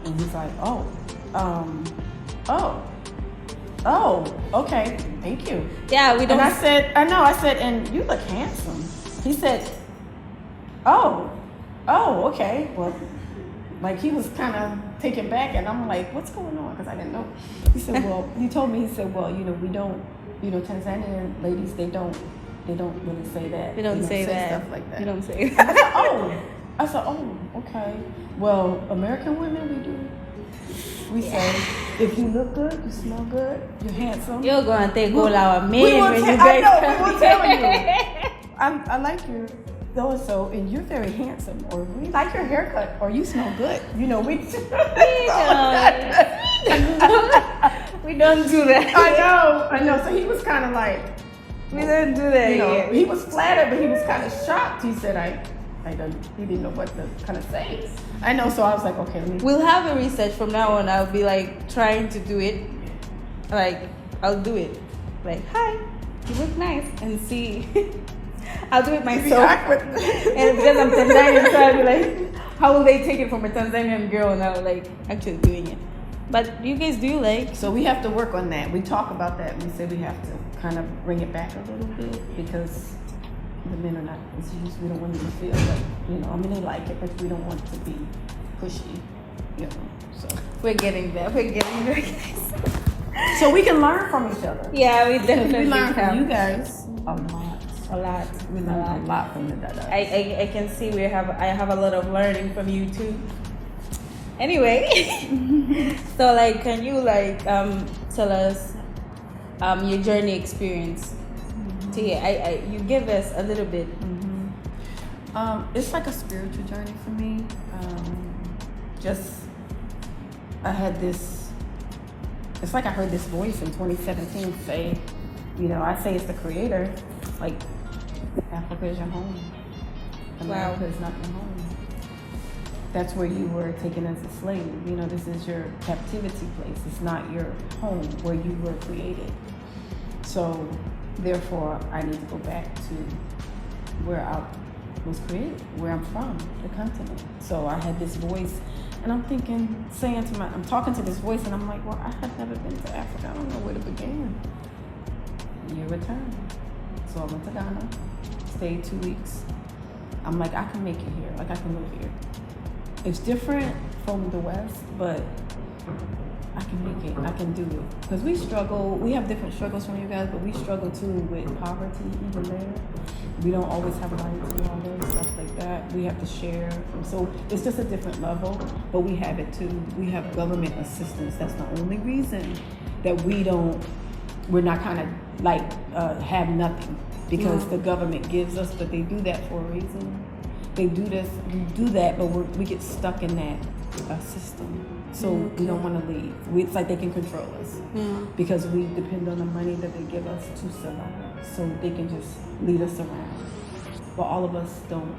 [SPEAKER 2] And he's like, oh, okay, thank you.
[SPEAKER 1] Yeah, we don't.
[SPEAKER 2] And I said, and you look handsome. He said, oh, okay, well, Like he was kind of taken back, and I'm like, what's going on? Because I didn't know. He said, well, he told me, he said, well, we don't, Tanzanian ladies, they don't really say that.
[SPEAKER 1] We don't say that.
[SPEAKER 2] Stuff like that.
[SPEAKER 1] We don't say
[SPEAKER 2] I
[SPEAKER 1] that.
[SPEAKER 2] said, oh. I said, oh, okay. Well, American women, we do. We say, if you look good, you smell good, you're handsome.
[SPEAKER 1] You're gonna take all our men
[SPEAKER 2] we
[SPEAKER 1] when you guys
[SPEAKER 2] I know,
[SPEAKER 1] come.
[SPEAKER 2] we will tell you. I like you. So, and you're very handsome, or we like your haircut, or you smell good. We
[SPEAKER 1] We don't do that.
[SPEAKER 2] I know. So he was kind of like,
[SPEAKER 1] We don't do that here.
[SPEAKER 2] he was flattered, but he was kind of shocked. He said, he didn't know what to kind of say. I know, so I was like, okay, let me.
[SPEAKER 1] We'll have a research from now on. I'll be like trying to do it. Like, I'll do it. Like, hi, you look nice. And see. I'll do it myself. And because I'm Tanzanian, so I'll be like, how will they take it from a Tanzanian girl now, like, actually doing it? But you guys do like.
[SPEAKER 2] So we have to work on that. We talk about that. We say we have to kind of bring it back a little bit because the men are not, we don't want them to feel like, they like it, but we don't want to be pushy, so.
[SPEAKER 1] We're getting there, guys.
[SPEAKER 2] So we can learn from each other.
[SPEAKER 1] Yeah, we definitely
[SPEAKER 2] We learn
[SPEAKER 1] can.
[SPEAKER 2] from you guys a lot. We learn a lot from the Dada.
[SPEAKER 1] I can see I have a lot of learning from you too. Anyway, so like, can you like tell us your journey experience? You give us a little bit.
[SPEAKER 2] It's like a spiritual journey for me. I had this. It's like I heard this voice in 2017 say, I say it's the creator, like Africa is your home. America is not your home. That's where you were taken as a slave. This is your captivity place. It's not your home where you were created. So, therefore, I need to go back to where I was created, where I'm from, the continent. So I had this voice, and I'm talking to this voice, and I'm like, well, I had never been to Africa. I don't know where to begin. You return. So I went to Ghana, stayed 2 weeks. I'm like, I can make it here. Like, I can live here. It's different from the West, but I can make it. I can do it. Because we struggle. We have different struggles from you guys, but we struggle too with poverty even there. We don't always have money to do all those stuff like that. We have to share. So it's just a different level, but we have it too. We have government assistance. That's the only reason that we're not kind of like have nothing, because the government gives us, but they do that for a reason. They do this, we do that, but we get stuck in that system. So we don't want to leave. It's like they can control us because we depend on the money that they give us to survive. So they can just lead us around. But all of us don't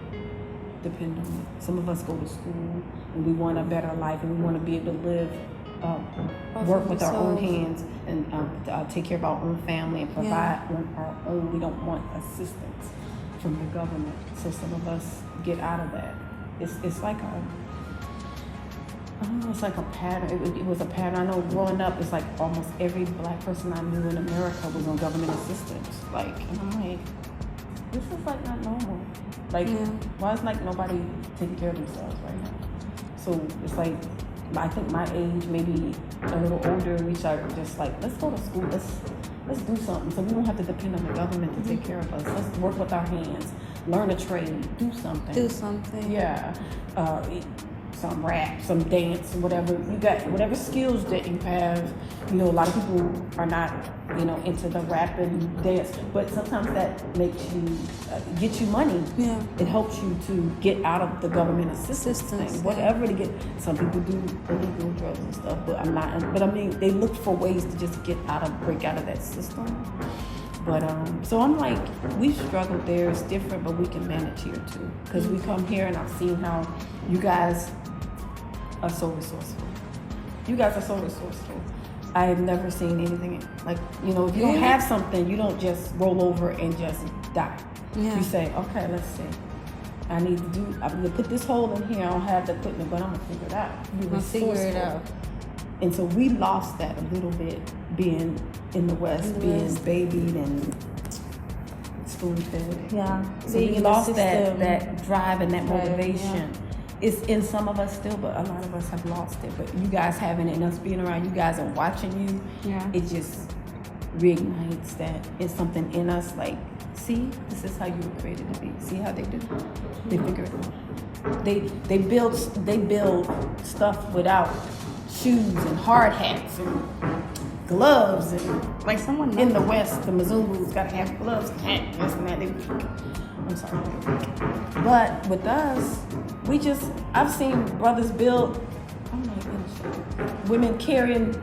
[SPEAKER 2] depend on it. Some of us go to school and we want a better life, and we want to be able to live, work with our own hands, and take care of our own family and provide on our own. We don't want assistance from the government. So some of us get out of that. It's like it's like a pattern. It was a pattern. I know growing up, it's like almost every black person I knew in America was on government assistance. Like, and I'm like, this is like not normal. Like, why is like nobody taking care of themselves right now? So it's like, I think my age, maybe a little older, we start just like, let's go to school. Let's do something, so we don't have to depend on the government to take care of us. Let's work with our hands, learn a trade, do something. Yeah. Some rap, some dance, whatever you got, whatever skills that you have. A lot of people are not, into the rap and dance, but sometimes that makes you get you money. Yeah, it helps you to get out of the government assistance thing, whatever to get. Some people do illegal drugs and stuff, but I mean, they look for ways to just break out of that system. But so I'm like, we struggled there. It's different, but we can manage here too, because we come here and I've seen how you guys are so resourceful. You guys are so resourceful. I have never seen anything like, if you don't have something, you don't just roll over and just die. Yeah. You say, okay, let's see. I'm gonna put this hole in here. I don't have the equipment, but I'm gonna figure it out.
[SPEAKER 1] We'll figure it out.
[SPEAKER 2] And so we lost that a little bit, being in the West, being babied and spoon-fed.
[SPEAKER 1] Yeah.
[SPEAKER 2] So we lost that drive and that motivation. it's in some of us still, but a lot of us have lost it. But you guys having it and us being around you guys and watching you,
[SPEAKER 1] Yeah.
[SPEAKER 2] it just reignites that it's something in us. Like, see, this is how you were created to be. See how they do? They figure it out. They build stuff without shoes and hard hats and gloves and like someone in the West, the Mzungus gotta have gloves, hat, this and that. I'm sorry. But with us, I've seen brothers build, oh my goodness, women carrying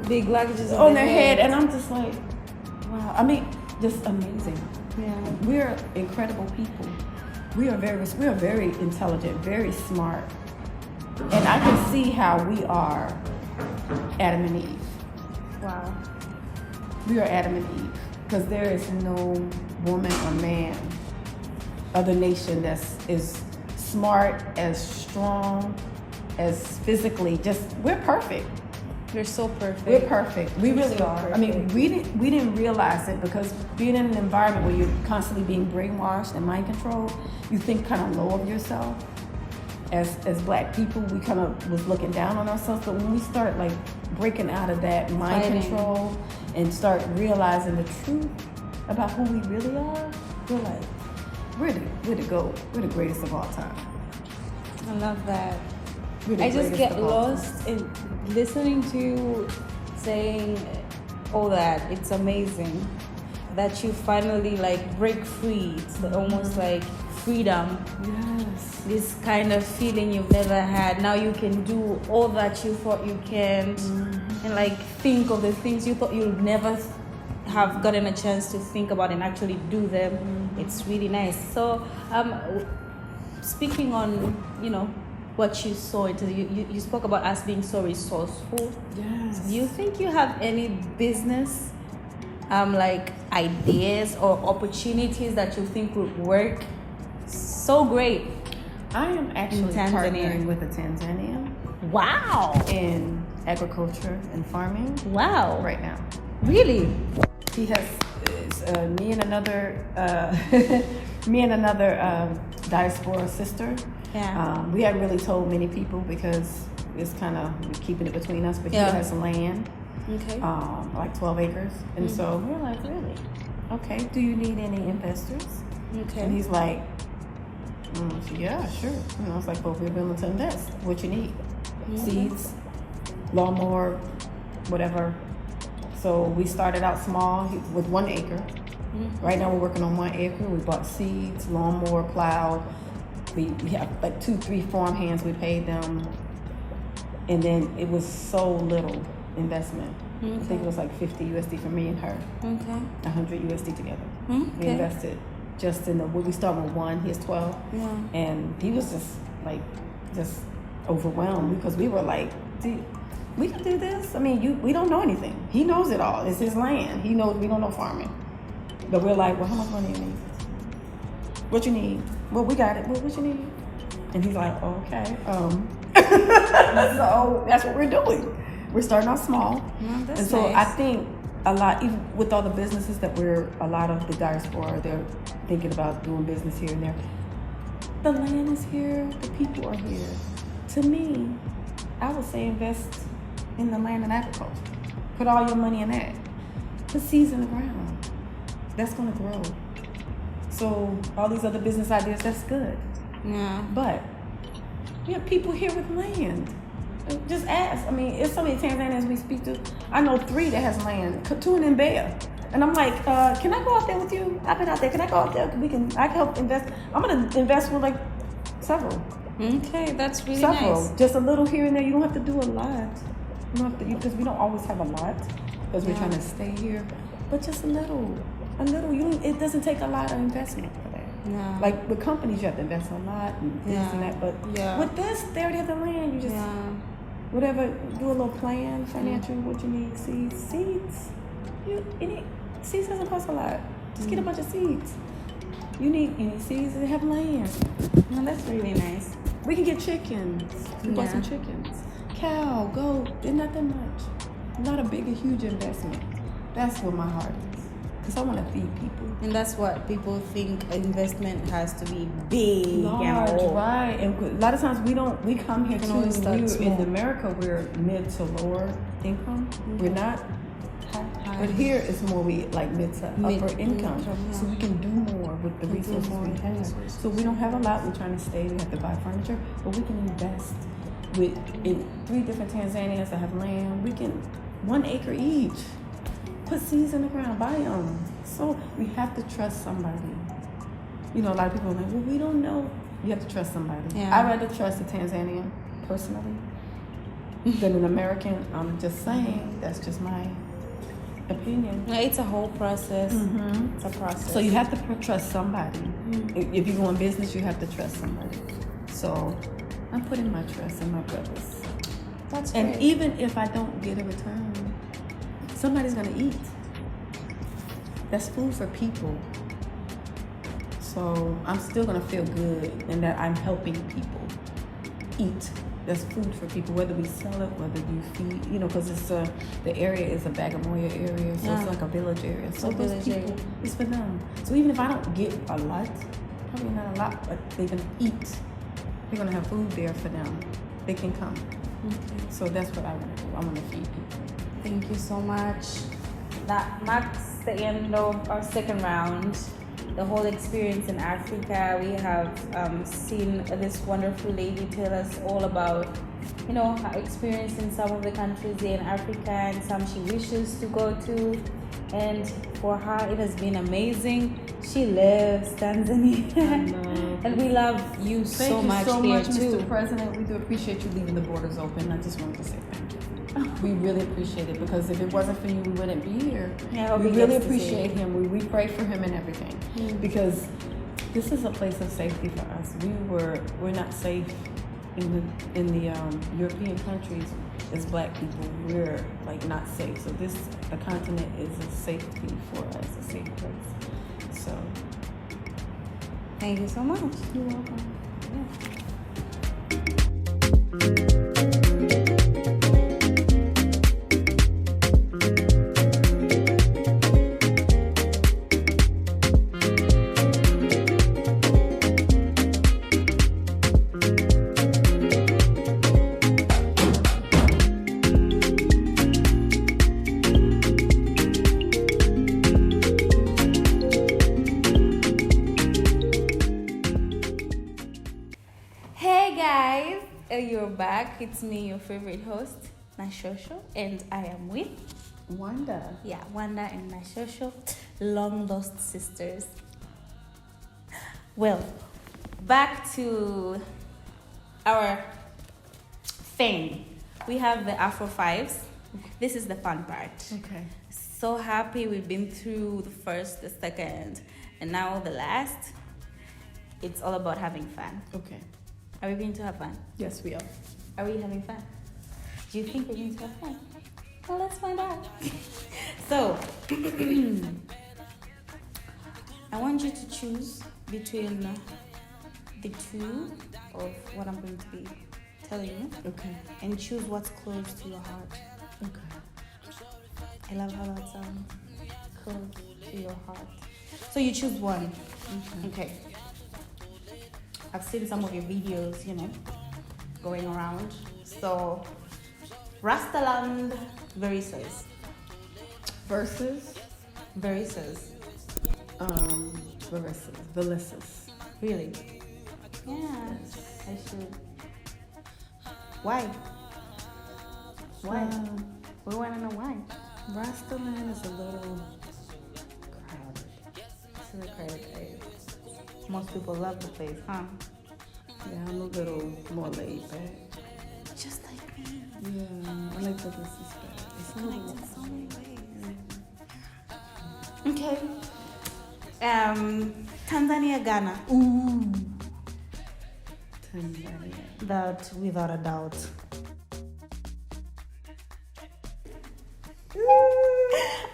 [SPEAKER 1] Big luggages
[SPEAKER 2] on their head, and I'm just like, wow. I mean, just amazing.
[SPEAKER 1] Yeah.
[SPEAKER 2] We're incredible people. We are very intelligent, very smart, and I can see how we are Adam and Eve.
[SPEAKER 1] Wow.
[SPEAKER 2] We are Adam and Eve because there is no woman or man, other nation that's as smart, as strong, as physically. We're perfect.
[SPEAKER 1] You're so perfect.
[SPEAKER 2] We're perfect. We really
[SPEAKER 1] so
[SPEAKER 2] are.
[SPEAKER 1] perfect.
[SPEAKER 2] I mean, we didn't realize it because being in an environment where you're constantly being brainwashed and mind controlled, you think kind of low of yourself. As Black people, we kind of was looking down on ourselves. But when we start like breaking out of that mind control and start realizing the truth about who we really are, we're like, we're the GOAT. We're the greatest of all time.
[SPEAKER 1] I love that.
[SPEAKER 2] I
[SPEAKER 1] I just get lost in listening to you saying all that. It's amazing that you finally like break free. It's almost like freedom.
[SPEAKER 2] Yes.
[SPEAKER 1] This kind of feeling you've never had. Now you can do all that you thought you can't, and like think of the things you thought you'd never have gotten a chance to think about and actually do them. It's really nice. So, speaking on, what you saw, you spoke about us being so resourceful.
[SPEAKER 2] Yes.
[SPEAKER 1] Do you think you have any business, like ideas or opportunities that you think would work so great?
[SPEAKER 2] I am actually partnering with a Tanzanian.
[SPEAKER 1] Wow.
[SPEAKER 2] In agriculture and farming.
[SPEAKER 1] Wow.
[SPEAKER 2] Right now.
[SPEAKER 1] Really?
[SPEAKER 2] He has me and another diaspora sister.
[SPEAKER 1] Yeah.
[SPEAKER 2] We hadn't really told many people because it's kind of keeping it between us. But he has land.
[SPEAKER 1] Okay.
[SPEAKER 2] Like 12 acres, and so we're like, really? Okay. Do you need any investors?
[SPEAKER 1] Okay.
[SPEAKER 2] And he's like, yeah, sure. It's like, well, we're willing to invest. What you need? Seeds, lawnmower, whatever. So we started out small with 1 acre. Right now we're working on 1 acre. We bought seeds, lawnmower, plow. We have like 2-3 farm hands. We paid them, and then it was so little investment. I think it was like 50 USD for me and her.
[SPEAKER 1] Okay.
[SPEAKER 2] 100 USD together. We
[SPEAKER 1] Okay.
[SPEAKER 2] invested just in we started with 1. He has 12.
[SPEAKER 1] Yeah.
[SPEAKER 2] And he was just overwhelmed because we were like, we can do this. I mean, we don't know anything. He knows it all. It's his land. He knows we don't know farming. But we're like, well, how much money you need? What you need? Well, we got it. What you need? And he's like, oh, okay. So that's what we're doing. We're starting off small.
[SPEAKER 1] That's
[SPEAKER 2] and so
[SPEAKER 1] nice.
[SPEAKER 2] I think a lot, even with all the businesses that a lot of the diaspora, they're thinking about doing business here and there. The land is here. The people are here. To me, I would say invest in the land and agriculture. Put all your money in that. Put seeds in the ground. That's going to grow. So all these other business ideas, that's good.
[SPEAKER 1] Yeah.
[SPEAKER 2] But we have people here with land. Just ask. I mean, it's so many Tanzanians we speak to. I know 3 that has land, 2 in Mbeya. And I'm like, can I go out there with you? I've been out there. Can I go out there? I can help invest. I'm going to invest with like several.
[SPEAKER 1] Okay, that's really
[SPEAKER 2] Several.
[SPEAKER 1] nice.
[SPEAKER 2] Just a little here and there. You don't have to do a lot. You don't have to, because we don't always have a lot because we're trying to stay here. But just a little. It doesn't take a lot of investment for that.
[SPEAKER 1] Yeah.
[SPEAKER 2] Like with companies, you have to invest a lot and this and that. But with this, they already have the land. You just whatever, do a little plan, financial, what you need, seeds. Seeds doesn't cost a lot. Just get a bunch of seeds. You need seeds and have land.
[SPEAKER 1] No, that's really nice.
[SPEAKER 2] We can get chickens. We bought some chickens. Cow, goat, they're not that much. Not a big, huge investment. That's where my heart is. because I want to feed people.
[SPEAKER 1] And that's what people think investment has to be big
[SPEAKER 2] Large,
[SPEAKER 1] and all.
[SPEAKER 2] right? And a lot of times we come here
[SPEAKER 1] can
[SPEAKER 2] too.
[SPEAKER 1] always start small.
[SPEAKER 2] In America, we're mid to lower income.
[SPEAKER 1] Mm-hmm.
[SPEAKER 2] We're not high. But here it's more we like mid to upper income.
[SPEAKER 1] yeah.
[SPEAKER 2] So we can do more with the resources we have. So we don't have a lot. We're trying to stay. We have to buy furniture, but we can invest in 3 different Tanzanians that have land. We can 1 acre each. Put seeds in the ground, buy them. So we have to trust somebody. You know, a lot of people are like, well, we don't know. You have to trust somebody.
[SPEAKER 1] Yeah.
[SPEAKER 2] I'd rather trust a Tanzanian, personally, than an American. I'm just saying, that's just my opinion.
[SPEAKER 1] No, it's a whole process.
[SPEAKER 2] Mm-hmm.
[SPEAKER 1] It's a process.
[SPEAKER 2] So you have to trust somebody. If you go in business, you have to trust somebody. So I'm putting my trust in my brothers.
[SPEAKER 1] That's
[SPEAKER 2] And
[SPEAKER 1] great.
[SPEAKER 2] even if I don't get a return, somebody's gonna eat. That's food for people. So I'm still gonna feel good in that I'm helping people eat. That's food for people, whether we sell it, whether you feed, you know, because it's the area is a Bagamoyo area, so it's like a village area. So those
[SPEAKER 1] village
[SPEAKER 2] people,
[SPEAKER 1] area.
[SPEAKER 2] it's for them. So even if I don't get a lot, probably not a lot, but they're gonna eat. They're gonna have food there for them. They can come.
[SPEAKER 1] Okay.
[SPEAKER 2] So that's what I want to do. I want to feed people.
[SPEAKER 1] Thank you so much. That marks the end of our second round. The whole experience in Africa. We have seen this wonderful lady tell us all about, you know, her experience in some of the countries in Africa and some she wishes to go to. And for her, it has been amazing. She loves Tanzania. And we love you so much here too.
[SPEAKER 2] Mr. President. We do appreciate you leaving the borders open. I just wanted to say thank you. We really appreciate it, because if it wasn't for you, we wouldn't be here.
[SPEAKER 1] Yeah,
[SPEAKER 2] we really appreciate him. We pray for him and everything, because this is a place of safety for us. We're not safe in the European countries as Black people. We're like not safe. So the continent is a safety for us, a safe place. So
[SPEAKER 1] Thank you so much.
[SPEAKER 2] you're welcome.
[SPEAKER 1] You're back. It's me, your favorite host, Nashosho, and I am with
[SPEAKER 2] Whanda.
[SPEAKER 1] Yeah, Whanda and Nashosho, long lost sisters. Well, back to our thing. We have the Afro Fives. This is the fun part.
[SPEAKER 2] Okay.
[SPEAKER 1] So happy we've been through the first, the second, and now the last. It's all about having fun.
[SPEAKER 2] Okay.
[SPEAKER 1] Are we going to have fun?
[SPEAKER 2] Yes, we are.
[SPEAKER 1] Are we having fun? Do you think we're going to have fun? Well, let's find out. So, I want you to choose between the two of what I'm going to be telling you.
[SPEAKER 2] Okay.
[SPEAKER 1] And choose what's close to your heart.
[SPEAKER 2] Okay.
[SPEAKER 1] I love how that sounds. Close to your heart. So you choose one. Okay. I've seen some of your videos, you know, going around. So, Rastaland versus.
[SPEAKER 2] Versus. Versus.
[SPEAKER 1] Really? Yeah, I should. Why? We want to know why.
[SPEAKER 2] Rastaland is a little crowded.
[SPEAKER 1] It's a crowded area. Most people love the place, huh?
[SPEAKER 2] Yeah, I'm a little more laid back.
[SPEAKER 1] Just like me.
[SPEAKER 2] Yeah, I like the versus back. It's a little more fun.
[SPEAKER 1] Okay. Tanzania, Ghana. Ooh.
[SPEAKER 2] Tanzania.
[SPEAKER 1] That without a doubt.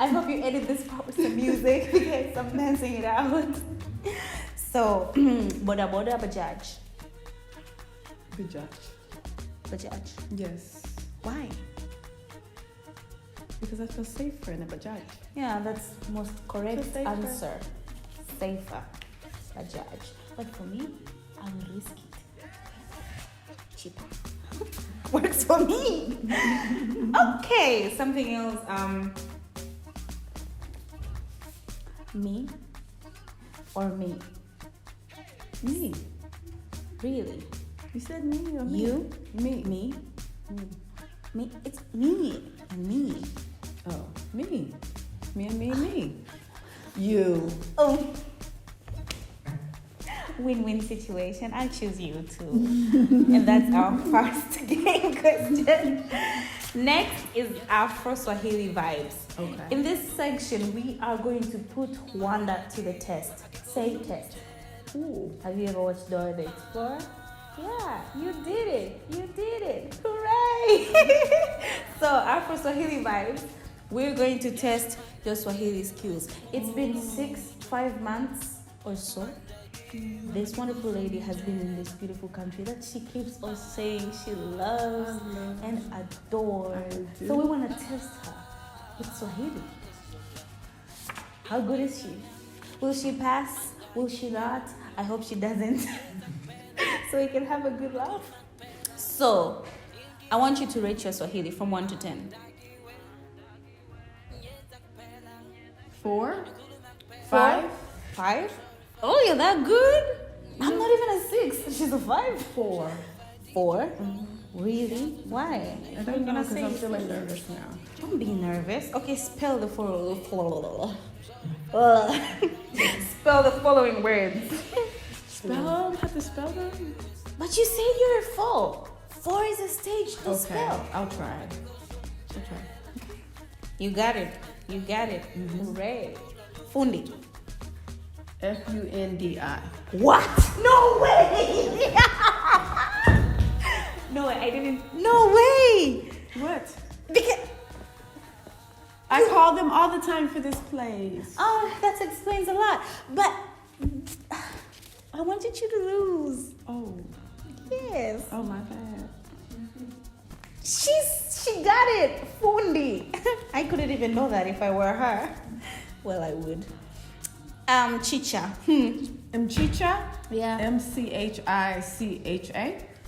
[SPEAKER 1] I hope you edit this part with some music because I'm dancing it out. So, boda boda bajaj.
[SPEAKER 2] Good judge.
[SPEAKER 1] Bajaj.
[SPEAKER 2] Yes.
[SPEAKER 1] Why?
[SPEAKER 2] Because I feel safer in a Bajaj.
[SPEAKER 1] Yeah, that's most correct
[SPEAKER 2] safer.
[SPEAKER 1] answer. Safer. Bajaj. But for me, I will risk it. Cheaper. Works for me. Okay, something else. Me or me?
[SPEAKER 2] Me.
[SPEAKER 1] Really?
[SPEAKER 2] You said me or me?
[SPEAKER 1] You?
[SPEAKER 2] Me.
[SPEAKER 1] Me?
[SPEAKER 2] Me.
[SPEAKER 1] Me? It's me and me.
[SPEAKER 2] Oh, me. Me and me and me. You.
[SPEAKER 1] Oh. Win-win situation. I choose you too. And that's our first game question. Next is Afro Swahili vibes.
[SPEAKER 2] Okay.
[SPEAKER 1] In this section, we are going to put Whanda to the test. Say test.
[SPEAKER 2] Ooh.
[SPEAKER 1] Have you ever watched Dora the Explorer? Yeah, you did it. You did it. Hooray! So, Afro Swahili vibes, we're going to test your Swahili skills. It's been 5 months or so. This wonderful lady has been in this beautiful country that she keeps on saying she loves and adores. So we want to test her with Swahili. How good is she? Will she pass? Will she not? I hope she doesn't. So we can have a good laugh. So, I want you to rate your Swahili from 1 to 10.
[SPEAKER 2] 4. 5.
[SPEAKER 1] 5? Oh, you're that good? I'm not even a 6. She's a 5.
[SPEAKER 2] 4.
[SPEAKER 1] 4? Really? Why?
[SPEAKER 2] I don't know because I'm feeling nervous now.
[SPEAKER 1] Don't be nervous. Okay, spell the spell the following words.
[SPEAKER 2] Spell? Have to spell them?
[SPEAKER 1] But you said you're a 4. 4 is a stage to spell.
[SPEAKER 2] I'll try.
[SPEAKER 1] You got it. You got it. Hooray. Fundi.
[SPEAKER 2] Fundi.
[SPEAKER 1] What? No way! No way, I didn't. No way!
[SPEAKER 2] What?
[SPEAKER 1] Because,
[SPEAKER 2] I call them all the time for this place.
[SPEAKER 1] oh, that explains a lot. But I wanted you to lose.
[SPEAKER 2] Oh.
[SPEAKER 1] Yes.
[SPEAKER 2] Oh, my bad.
[SPEAKER 1] She got it. Fundi. I couldn't even know that if I were her. Well, I would. Chicha.
[SPEAKER 2] Mchicha?
[SPEAKER 1] Yeah.
[SPEAKER 2] Mchicha?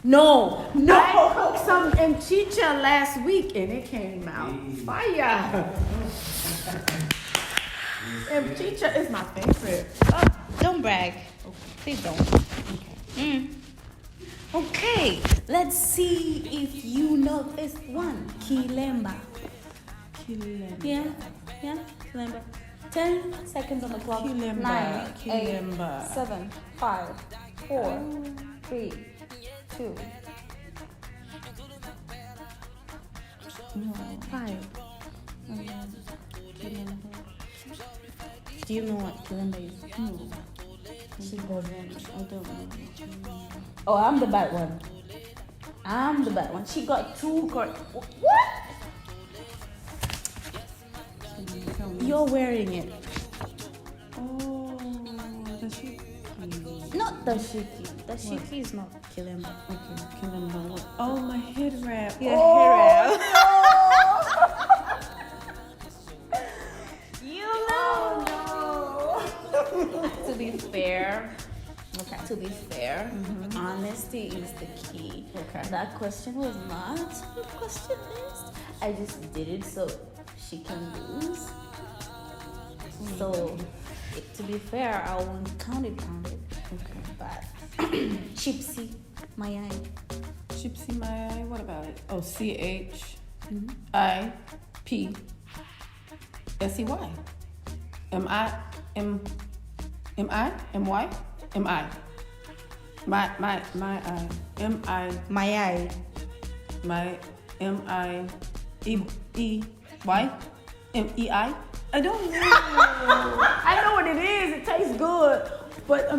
[SPEAKER 1] No.
[SPEAKER 2] I cooked some mchicha last week and it came out fire. Mchicha is my favorite.
[SPEAKER 1] Oh, don't brag. Please don't. Okay. Okay. Let's see if you know this one. Kilemba. Yeah. Kilemba. 10 seconds on the clock.
[SPEAKER 2] Kilemba.
[SPEAKER 1] 9, 8,
[SPEAKER 2] Kilemba.
[SPEAKER 1] 7, 5, 4, 3, 2. No. 5. Do you know what Kilemba is? No. She doesn't. I don't know. Oh, I'm the bad one. She got 2 correct. What? You're wearing it.
[SPEAKER 2] Oh, dashiki.
[SPEAKER 1] Not dashiki. Dashiki is not Kilemba.
[SPEAKER 2] Okay, Kilemba. What? Oh, my head wrap.
[SPEAKER 1] Your hair. You know. To be fair, honesty is the key.
[SPEAKER 2] Okay.
[SPEAKER 1] That question was not on the question list. I just did it so she can lose. So, to be fair, I won't count it.
[SPEAKER 2] Okay.
[SPEAKER 1] But Chipsy, my eye.
[SPEAKER 2] Chipsy, my eye. What about it? Oh, CHIPSEY. My eye.
[SPEAKER 1] My eye.
[SPEAKER 2] My MEI. I don't know. I know what it is. It tastes good, but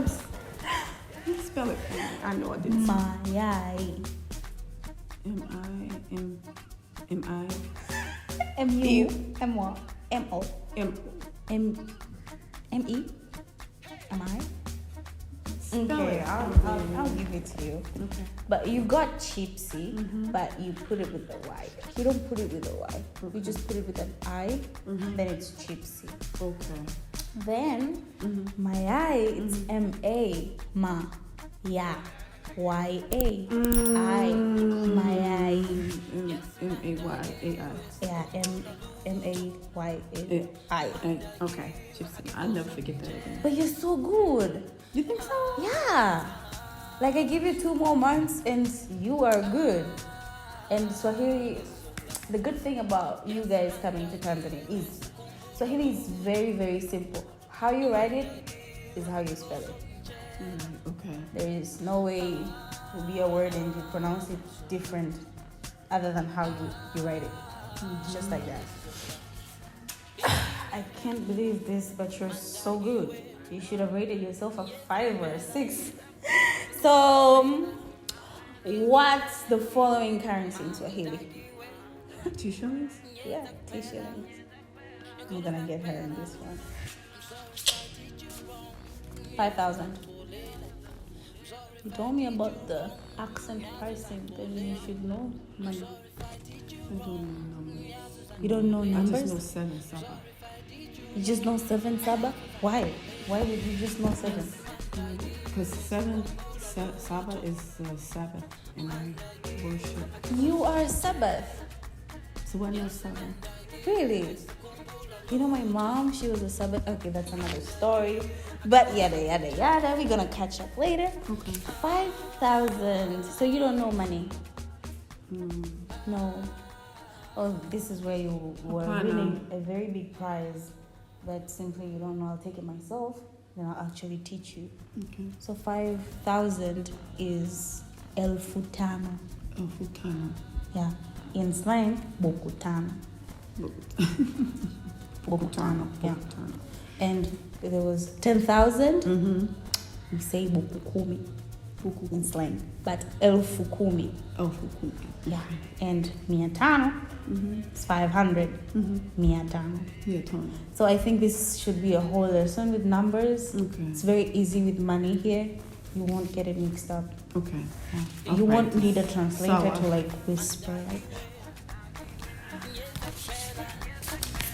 [SPEAKER 2] you spell it for me. I know I didn't.
[SPEAKER 1] My eye.
[SPEAKER 2] M-I.
[SPEAKER 1] M-U. M-O. M-O.
[SPEAKER 2] M.
[SPEAKER 1] M-E. Am I? Okay,
[SPEAKER 2] it.
[SPEAKER 1] I'll give it to you.
[SPEAKER 2] Okay.
[SPEAKER 1] But you got chipsy, but you put it with the Y. You don't put it with a Y. You just put it with an I, then it's chipsy.
[SPEAKER 2] Okay.
[SPEAKER 1] Then my I is M-A, ma, ya, Y-A, I, my I.
[SPEAKER 2] M-A-Y-A-I.
[SPEAKER 1] Yeah, M-A-Y-A-I.
[SPEAKER 2] Okay. Gypsy. I'll never forget that again.
[SPEAKER 1] But you're so good.
[SPEAKER 2] You think so?
[SPEAKER 1] Yeah. Like I give you 2 more months and you are good. And Swahili, the good thing about you guys coming to Tanzania is Swahili is very, very simple. How you write it is how you spell it.
[SPEAKER 2] Okay.
[SPEAKER 1] There is no way to be a word and you pronounce it different other than how you write it. Just like that. I can't believe this, but you're so good. You should have rated yourself a 5 or a 6. So, what's the following currency in Swahili?
[SPEAKER 2] 2 shillings?
[SPEAKER 1] Yeah, 2 shillings. I'm gonna get her in this one. 5,000. You told me about the accent pricing, then you should know money.
[SPEAKER 2] I don't know numbers.
[SPEAKER 1] You don't know numbers?
[SPEAKER 2] I just know 7 Saba.
[SPEAKER 1] You just know 7 Saba? Why? Why would you just know 7?
[SPEAKER 2] Because 7 Saba is Sabbath, and I worship.
[SPEAKER 1] You are Sabbath.
[SPEAKER 2] So what is Saba?
[SPEAKER 1] Really? You know, my mom, she was a Sabbath. Okay, that's another story. But yada, yada, yada. We're going to catch up later.
[SPEAKER 2] Okay.
[SPEAKER 1] 5,000. So you don't know money? No. Oh, this is where you were winning a very big prize. But simply you don't know. I'll take it myself. Then I'll actually teach you.
[SPEAKER 2] Okay.
[SPEAKER 1] So 5,000 is elfu tano.
[SPEAKER 2] Elfu tano.
[SPEAKER 1] Yeah. In slang, boku tano. Boku tano. Yeah. And there was 10,000. We say boku kumi. Boku in slang. But elfu kumi.
[SPEAKER 2] Elfu kumi.
[SPEAKER 1] Yeah. And mia tano is 500. Mia tano.
[SPEAKER 2] Yeah, tano.
[SPEAKER 1] So I think this should be a whole lesson with numbers.
[SPEAKER 2] Okay.
[SPEAKER 1] It's very easy with money here. You won't get it mixed up.
[SPEAKER 2] Okay.
[SPEAKER 1] Yeah. You won't need a translator
[SPEAKER 2] Sawa.
[SPEAKER 1] to like whisper.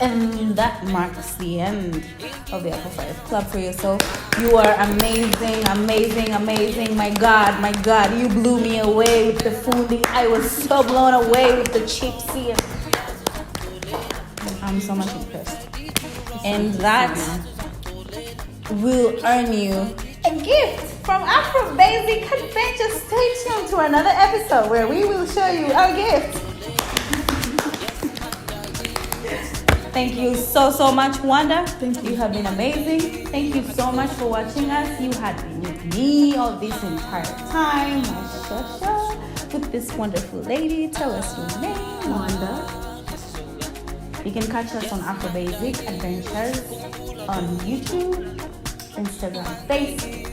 [SPEAKER 1] And that marks the end of the Apple 5. Clap for yourself. You are amazing, amazing, amazing. My God, you blew me away with the foodie. I was so blown away with the chipsy. I'm so much impressed. And that will earn you a gift from Afrobasic Adventures. Stay tuned to another episode where we will show you our gift. Thank you so much, Whanda. Thank you. You have been amazing. Thank you so much for watching us. You had been with me all this entire time. With this wonderful lady. Tell us your name.
[SPEAKER 2] Whanda.
[SPEAKER 1] You can catch us on Afrobasic Adventures on YouTube, Instagram, Facebook.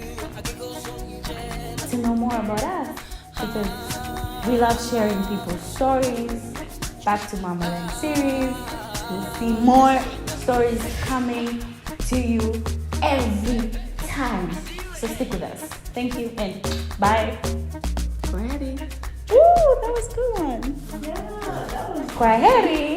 [SPEAKER 1] To know more about us, because we love sharing people's stories. Back to Mamaland Series. You'll see more stories coming to you every time. So stick with us. Thank you and bye.
[SPEAKER 2] Ready?
[SPEAKER 1] Woo, that was a good one. Yeah, that was quite heavy.